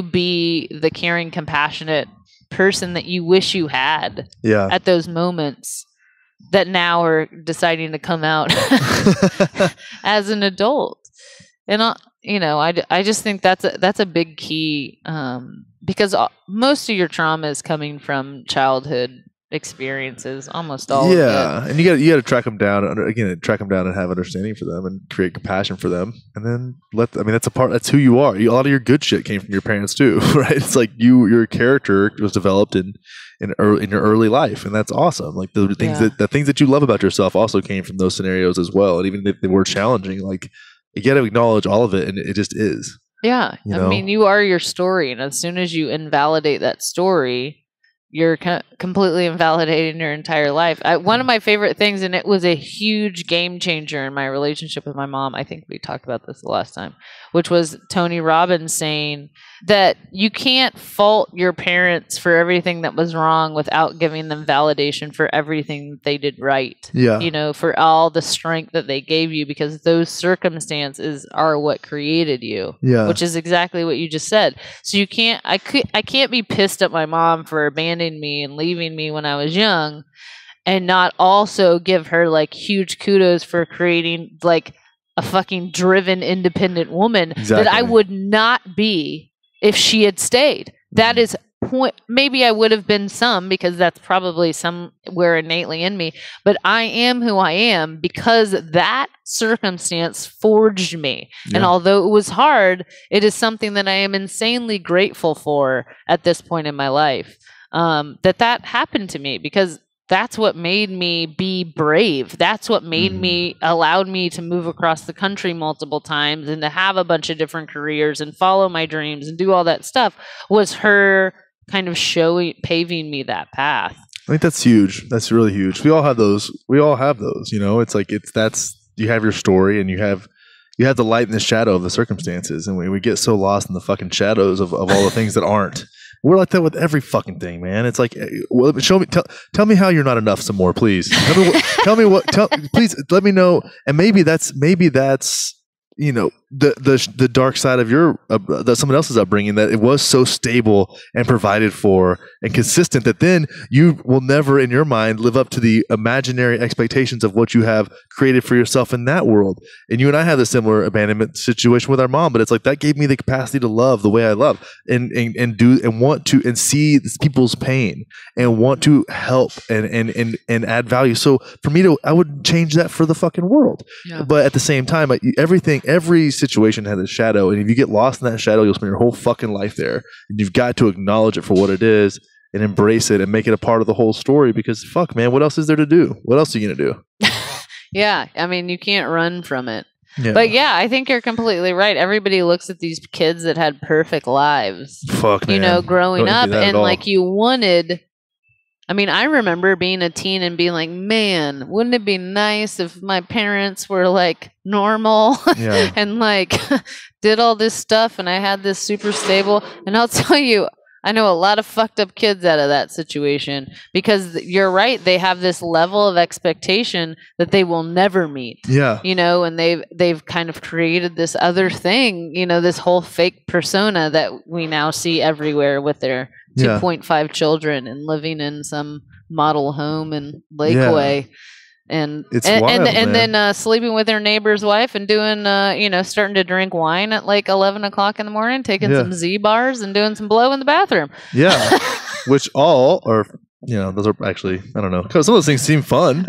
be the caring, compassionate person that you wish you had at those moments that now are deciding to come out as an adult? And I just think that's a big key, because most of your trauma is coming from childhood experiences, almost all of it. And you got to track them down and have understanding for them and create compassion for them, and then that's who you are. A lot of your good shit came from your parents too, right? It's like your character was developed in your early life, and that's awesome. Like the things that you love about yourself also came from those scenarios as well, and even if they were challenging, like you got to acknowledge all of it, and it just is. I mean, you are your story, and as soon as you invalidate that story, you're completely invalidating your entire life. One of my favorite things, and it was a huge game changer in my relationship with my mom, I think we talked about this the last time, which was Tony Robbins saying that you can't fault your parents for everything that was wrong without giving them validation for everything that they did right. For all the strength that they gave you, because those circumstances are what created you, which is exactly what you just said. So I can't be pissed at my mom for abandoning me and leaving me when I was young and not also give her like huge kudos for creating like a fucking driven, independent woman that I would not be if she had stayed. That is maybe I would have been because that's probably somewhere innately in me, but I am who I am because that circumstance forged me. And although it was hard, it is something that I am insanely grateful for at this point in my life. That happened to me, because that's what made me be brave. That's what made allowed me to move across the country multiple times and to have a bunch of different careers and follow my dreams and do all that stuff, was her kind of paving me that path. I think that's huge. That's really huge. We all have those. It's like you have your story, and you have the light and the shadow of the circumstances, and we get so lost in the fucking shadows of all the things that aren't. We're like that with every fucking thing, man. It's like, tell me how you're not enough some more, please. Please let me know. And maybe that's the dark side of your someone else's upbringing, that it was so stable and provided for and consistent that then you will never in your mind live up to the imaginary expectations of what you have created for yourself in that world. And you and I have a similar abandonment situation with our mom, but it's like that gave me the capacity to love the way I love and do and want to and see people's pain and want to help and add value. So for me I would change that for the fucking world. But at the same time, every situation has a shadow, and if you get lost in that shadow, you'll spend your whole fucking life there. And you've got to acknowledge it for what it is and embrace it and make it a part of the whole story, because fuck, man, what else is there to do? What else are you gonna do? I mean, you can't run from it. But I think you're completely right. Everybody looks at these kids that had perfect lives, growing up, and like you wanted. I mean, I remember being a teen and being like, man, wouldn't it be nice if my parents were like normal and like did all this stuff and I had this super stable. And I'll tell you, I know a lot of fucked up kids out of that situation, because you're right. They have this level of expectation that they will never meet. And they've kind of created this other thing, this whole fake persona that we now see everywhere with their 2.5 children and living in some model home in Lakeway. And it's wild, and then sleeping with their neighbor's wife and doing starting to drink wine at like 11 o'clock in the morning, taking some Z bars and doing some blow in the bathroom. Which all are those are actually, I don't know, because some of those things seem fun.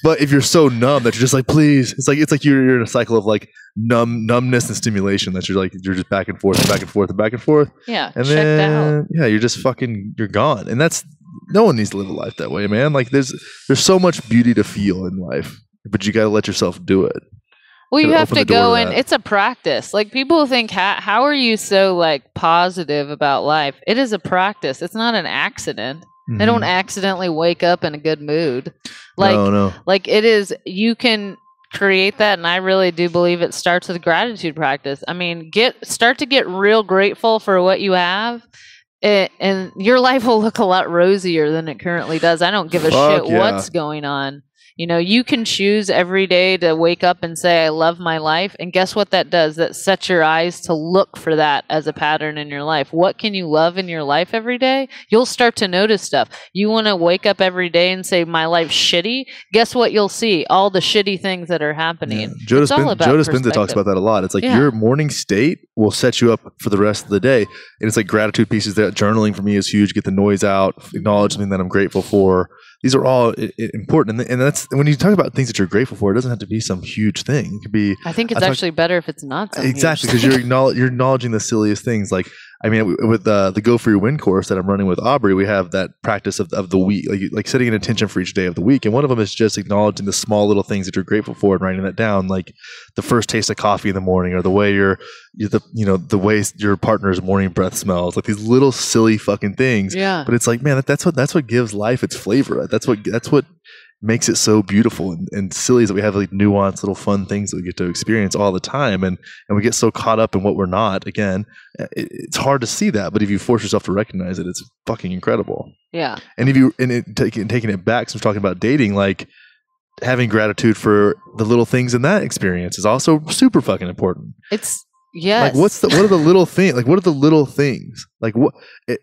But if you're so numb that you're just like, please, it's like you're in a cycle of like numbness and stimulation that you're just back and forth and back and forth and back and forth. And then you're just you're gone. And that's, no one needs to live a life that way, man. Like there's so much beauty to feel in life, but you got to let yourself do it. Well, you Gotta have open to the door go to and that. it's a practice. Like people think, how are you so like positive about life? It is a practice. It's not an accident. They don't Mhm. accidentally wake up in a good mood. Like, No. like it is, you can create that. And I really do believe it starts with gratitude practice. I mean, start to get real grateful for what you have. And your life will look a lot rosier than it currently does. I don't give a Fuck shit yeah. what's going on. You know, you can choose every day to wake up and say, I love my life. And guess what that does? That sets your eyes to look for that as a pattern in your life. What can you love in your life every day? You'll start to notice stuff. You want to wake up every day and say, my life's shitty. Guess what you'll see? All the shitty things that are happening. Yeah. Joe Dispenza talks about that a lot. It's like your morning state will set you up for the rest of the day. And it's like gratitude pieces. That journaling for me is huge. Get the noise out, acknowledge something that I'm grateful for. These are all important. And that's when you talk about things that you're grateful for, it doesn't have to be some huge thing. It could be. I think it's actually better if it's not so exactly, because you're acknowledging the silliest things. Like, I mean, with the Go For Your Win course that I'm running with Aubrey, we have that practice of the week, like setting an intention for each day of the week. And one of them is just acknowledging the small little things that you're grateful for and writing that down, like the first taste of coffee in the morning, or the way the way your partner's morning breath smells, like these little silly fucking things. Yeah. But it's like, man, that's what gives life its flavor. That's what makes it so beautiful and silly, is that we have like nuanced little fun things that we get to experience all the time, and we get so caught up in what we're not. Again, it's hard to see that, but if you force yourself to recognize it, it's fucking incredible. Yeah. And if you taking it back, since we're talking about dating, like having gratitude for the little things in that experience is also super fucking important. It's yes. Like what are the little things? Like what are the little things? Like what?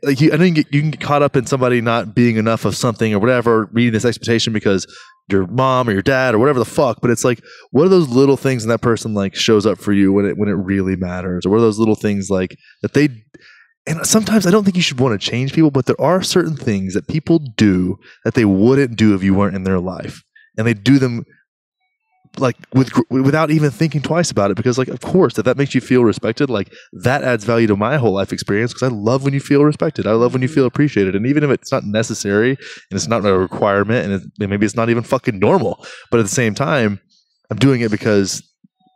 Like I know you can get caught up in somebody not being enough of something or whatever, meeting this expectation because your mom or your dad or whatever the fuck. But it's like, what are those little things when that person like shows up for you when it really matters? Or what are those little things like that they? And sometimes I don't think you should want to change people, but there are certain things that people do that they wouldn't do if you weren't in their life, and they do them like without even thinking twice about it, because like, of course, if that makes you feel respected, like that adds value to my whole life experience, because I love when you feel respected. I love when you feel appreciated. And even if it's not necessary and it's not a requirement, and maybe it's not even fucking normal, but at the same time, I'm doing it because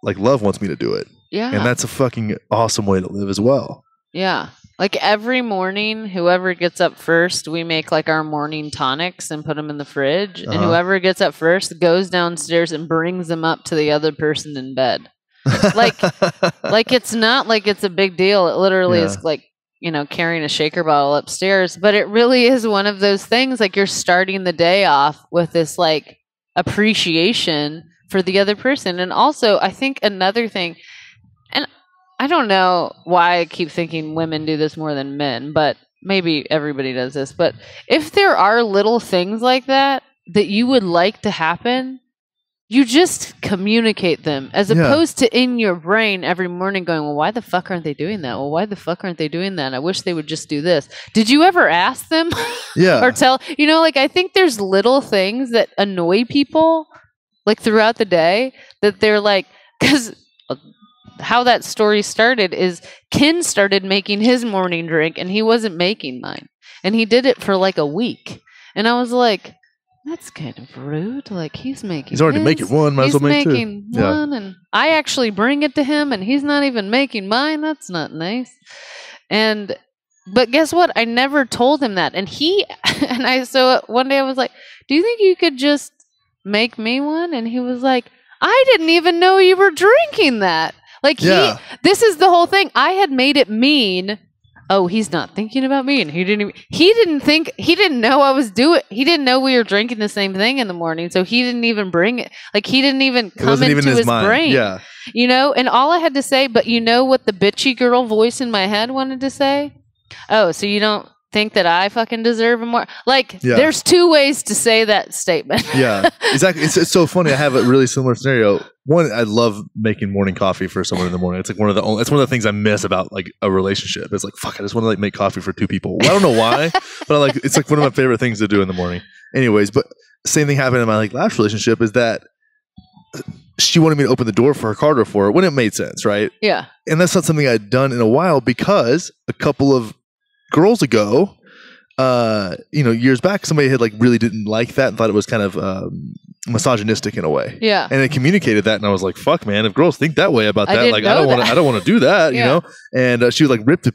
like love wants me to do it. Yeah. And that's a fucking awesome way to live as well. Yeah. Like every morning, whoever gets up first, we make like our morning tonics and put them in the fridge. And whoever gets up first goes downstairs and brings them up to the other person in bed. Like it's not like it's a big deal. It literally is like, carrying a shaker bottle upstairs. But it really is one of those things, like you're starting the day off with this like appreciation for the other person. And also, I think another thing, and I don't know why I keep thinking women do this more than men, but maybe everybody does this. But if there are little things like that you would like to happen, you just communicate them, as opposed to in your brain every morning going, well, why the fuck aren't they doing that? Well, why the fuck aren't they doing that? I wish they would just do this. Did you ever ask them? Yeah. Or tell, like I think there's little things that annoy people like throughout the day that they're like, because how that story started is Ken started making his morning drink and he wasn't making mine. And he did it for like a week. And I was like, that's kind of rude. Like he's already making one, might as well make two. He's making one, and I actually bring it to him and he's not even making mine. That's not nice. But guess what? I never told him that. And so one day I was like, do you think you could just make me one? And he was like, I didn't even know you were drinking that. Like this is the whole thing. I had made it mean, oh, he's not thinking about me, and he didn't know I was doing. He didn't know we were drinking the same thing in the morning, so he didn't even bring it. Like he didn't even come into his brain. Yeah, And all I had to say, but you know what the bitchy girl voice in my head wanted to say? Oh, so you don't think that I fucking deserve more? Like, there's two ways to say that statement. Yeah, exactly. It's so funny. I have a really similar scenario. One, I love making morning coffee for someone in the morning. It's like it's one of the things I miss about like a relationship. It's like, fuck, I just want to like make coffee for two people. Well, I don't know why, but it's like one of my favorite things to do in the morning. Anyways, but same thing happened in my like last relationship, is that she wanted me to open the door for her car door for her when it made sense, right? Yeah. And that's not something I'd done in a while, because a couple of girls ago, years back, somebody had like really didn't like that and thought it was kind of misogynistic in a way. Yeah. And I communicated that, and I was like, "Fuck, man! If girls think that way about that, like, I don't want to do that." Yeah. You know. And she was like ripped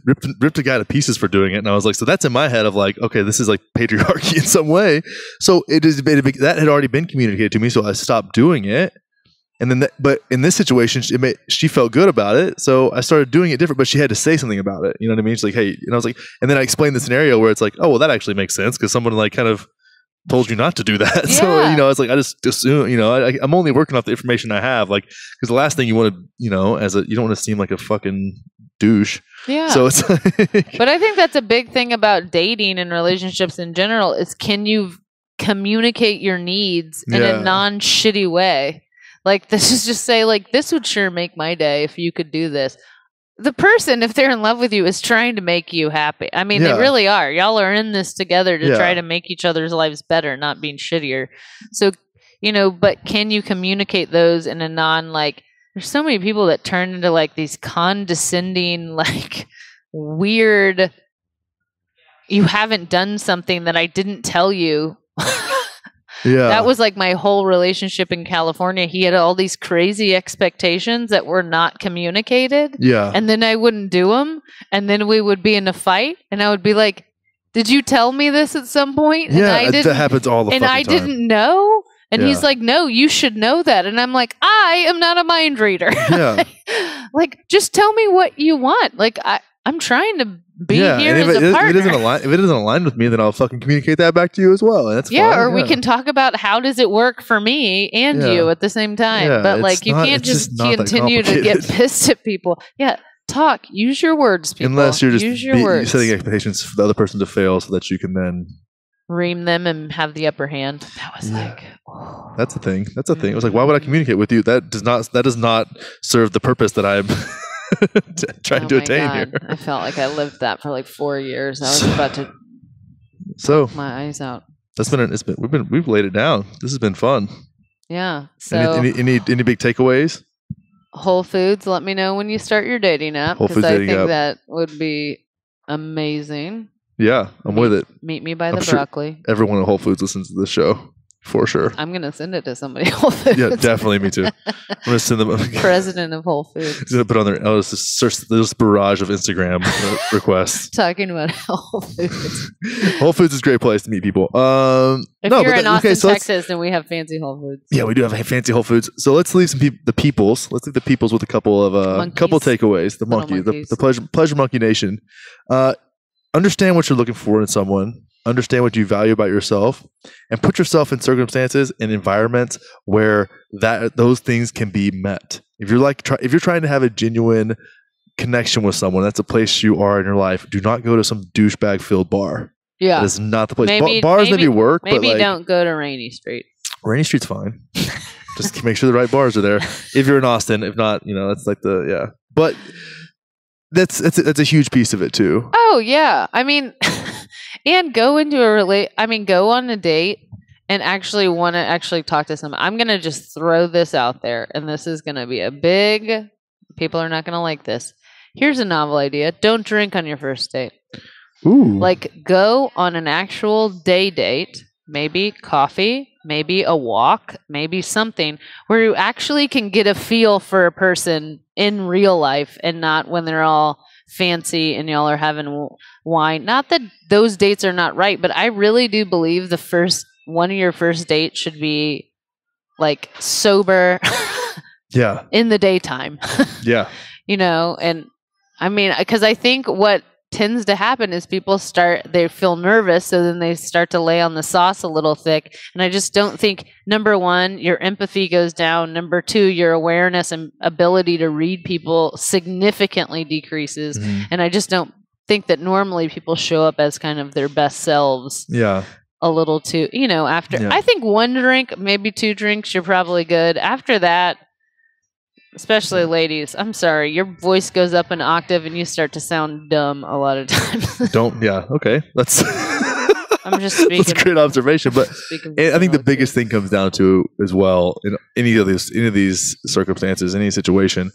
a guy to pieces for doing it, and I was like, so that's in my head of like, okay, this is like patriarchy in some way. So that had already been communicated to me, so I stopped doing it. And then, but in this situation, she felt good about it, so I started doing it different. But she had to say something about it. You know what I mean? She's like, "Hey," and I was like, and then I explained the scenario where it's like, "Oh, well, that actually makes sense because someone like kind of told you not to do that." Yeah. So it's like I just assume, I'm only working off the information I have, like because the last thing you want to, you don't want to seem like a fucking douche. Yeah. So it's like, but I think that's a big thing about dating and relationships in general is can you communicate your needs in a non-shitty way? Like, this is just say, like, this would sure make my day if you could do this. The person, if they're in love with you, is trying to make you happy. I mean, they really are. Y'all are in this together to try to make each other's lives better, not being shittier. So, but can you communicate those in a non-like, there's so many people that turn into, like, these condescending, like, weird, you haven't done something that I didn't tell you. Yeah. That was like my whole relationship in California. He had all these crazy expectations that were not communicated. Yeah. And then I wouldn't do them. And then we would be in a fight. And I would be like, did you tell me this at some point? Yeah, and that happens all the fucking time. And I didn't know. And he's like, no, you should know that. And I'm like, I am not a mind reader. Yeah. Like, just tell me what you want. Like, I'm trying to be here as a partner. If it doesn't align with me, then I'll fucking communicate that back to you as well. And that's fine. Or we can talk about how does it work for me and you at the same time. Yeah, but like you can't just continue to get pissed at people. Yeah. Talk. Use your words, people. Unless you're just words. setting expectations for the other person to fail so that you can then ream them and have the upper hand. That was like that's the thing. That's the thing. It was like, why would I communicate with you? That does not serve the purpose that I'm trying to attain here. I felt like I lived that for like 4 years. I was about to poke my eyes out. We've laid it down. This has been fun. Yeah. So any big takeaways? Whole Foods, let me know when you start your dating app because I think that would be amazing. Yeah, I'm with it. Meet me by the broccoli. Sure everyone at Whole Foods listens to this show. For sure. I'm going to send it to somebody at Whole Foods. Yeah, definitely. Me too. I'm going to send them. President of Whole Foods. He's going to put on their. I'll just search this barrage of Instagram requests. Talking about Whole Foods. Whole Foods is a great place to meet people. If you're in Austin, Texas, then we have fancy Whole Foods. Yeah, we do have fancy Whole Foods. So let's leave the peoples. Let's leave the peoples with a couple of takeaways. The monkeys, the pleasure monkey nation. Understand what you're looking for in someone. Understand what you value about yourself, and put yourself in circumstances and environments where those things can be met. If you're trying to have a genuine connection with someone, that's a place you are in your life. Do not go to some douchebag filled bar. Yeah, that is not the place. Bars maybe work. Maybe but don't go to Rainy Street. Rainy Street's fine. Just make sure the right bars are there. If you're in Austin, if not, that's like But that's a huge piece of it too. Oh yeah, I mean. And go into go on a date and actually want to talk to someone. I'm going to just throw this out there, and this is going to be people are not going to like this. Here's a novel idea. Don't drink on your first date. Ooh. Like, go on an actual date, maybe coffee, maybe a walk, maybe something where you actually can get a feel for a person in real life and not when they're all fancy and y'all are having wine. Not that those dates are not right, but I really do believe one of your first dates should be like sober. Yeah. In the daytime. Yeah. And I mean, because I think what tends to happen is people they feel nervous, so then they start to lay on the sauce a little thick. And I just don't think, number one, your empathy goes down. Number two, your awareness and ability to read people significantly decreases. Mm-hmm. And I just don't think that normally people show up as kind of their best selves. Yeah. A little too, after. Yeah. I think 1 drink, maybe 2 drinks, you're probably good. After that, especially ladies, I'm sorry, your voice goes up an octave and you start to sound dumb a lot of times. Okay. That's I'm just speaking. That's a great observation. But I think the biggest thing comes down to as well in any of these circumstances, any situation,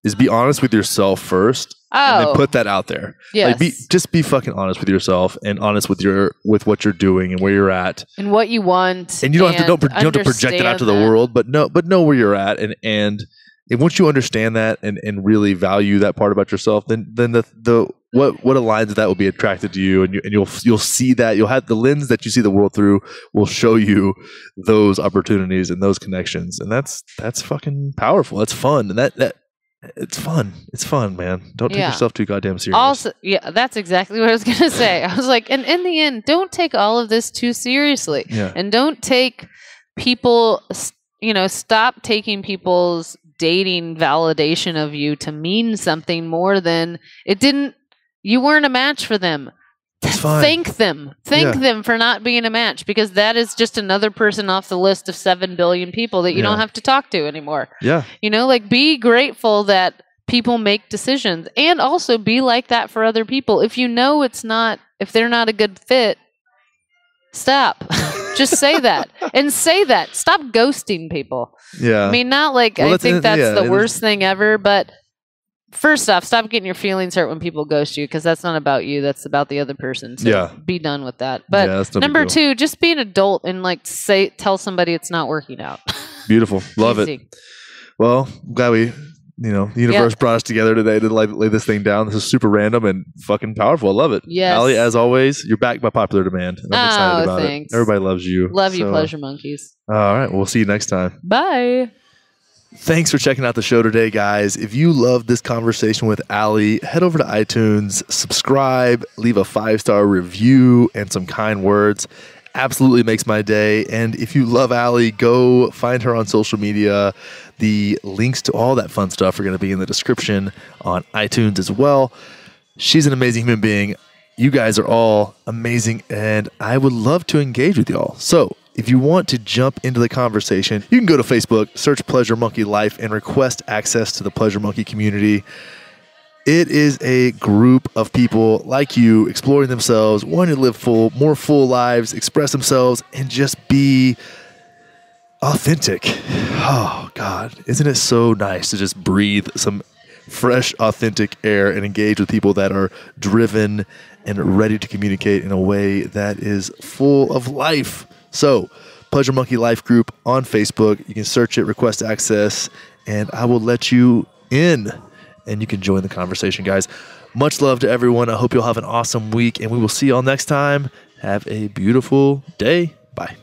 is be honest with yourself first. And then put that out there. Yes. Like just be fucking honest with yourself and honest with what you're doing and where you're at and what you want. And you don't have to project it out to the world, but know where you're at. And once you understand that and really value that part about yourself, then the what aligns with that will be attracted to you, and you'll see that you'll have the lens that you see the world through will show you those opportunities and those connections, and that's fucking powerful. That's fun, and that. It's fun. It's fun, man. Don't take yourself too goddamn serious. Also, yeah, that's exactly what I was going to say. I was like, and in the end, don't take all of this too seriously. Yeah. And don't take people, stop taking people's dating validation of you to mean something more than you weren't a match for them. It's fine. Thank them. Thank them for not being a match, because that is just another person off the list of 7 billion people that you don't have to talk to anymore. Yeah. Be grateful that people make decisions, and also be like that for other people. If you know if they're not a good fit, stop. Just say that. And say that. Stop ghosting people. Yeah. I mean, not like, I think that's the worst thing ever, but first off, stop getting your feelings hurt when people ghost you, because that's not about you. That's about the other person. So be done with that. But number 2, just be an adult and tell somebody it's not working out. Beautiful. Love it. Well, I'm glad the universe brought us together today to lay this thing down. This is super random and fucking powerful. I love it. Yes. Alli, as always, you're back by popular demand. And I'm excited about it. Everybody loves you. Love you, pleasure monkeys. All right. We'll see you next time. Bye. Thanks for checking out the show today, guys. If you loved this conversation with Alli, head over to iTunes, subscribe, leave a 5-star review and some kind words. Absolutely makes my day. And if you love Alli, go find her on social media. The links to all that fun stuff are going to be in the description on iTunes as well. She's an amazing human being. You guys are all amazing, and I would love to engage with y'all. So if you want to jump into the conversation, you can go to Facebook, search Pleasure Monkey Life, and request access to the Pleasure Monkey community. It is a group of people like you exploring themselves, wanting to live more full lives, express themselves, and just be authentic. Oh, God. Isn't it so nice to just breathe some fresh, authentic air and engage with people that are driven and ready to communicate in a way that is full of life? So, Pleasure Monkey Life Group on Facebook. You can search it, request access, and I will let you in, and you can join the conversation, guys. Much love to everyone. I hope you'll have an awesome week, and we will see y'all next time. Have a beautiful day. Bye.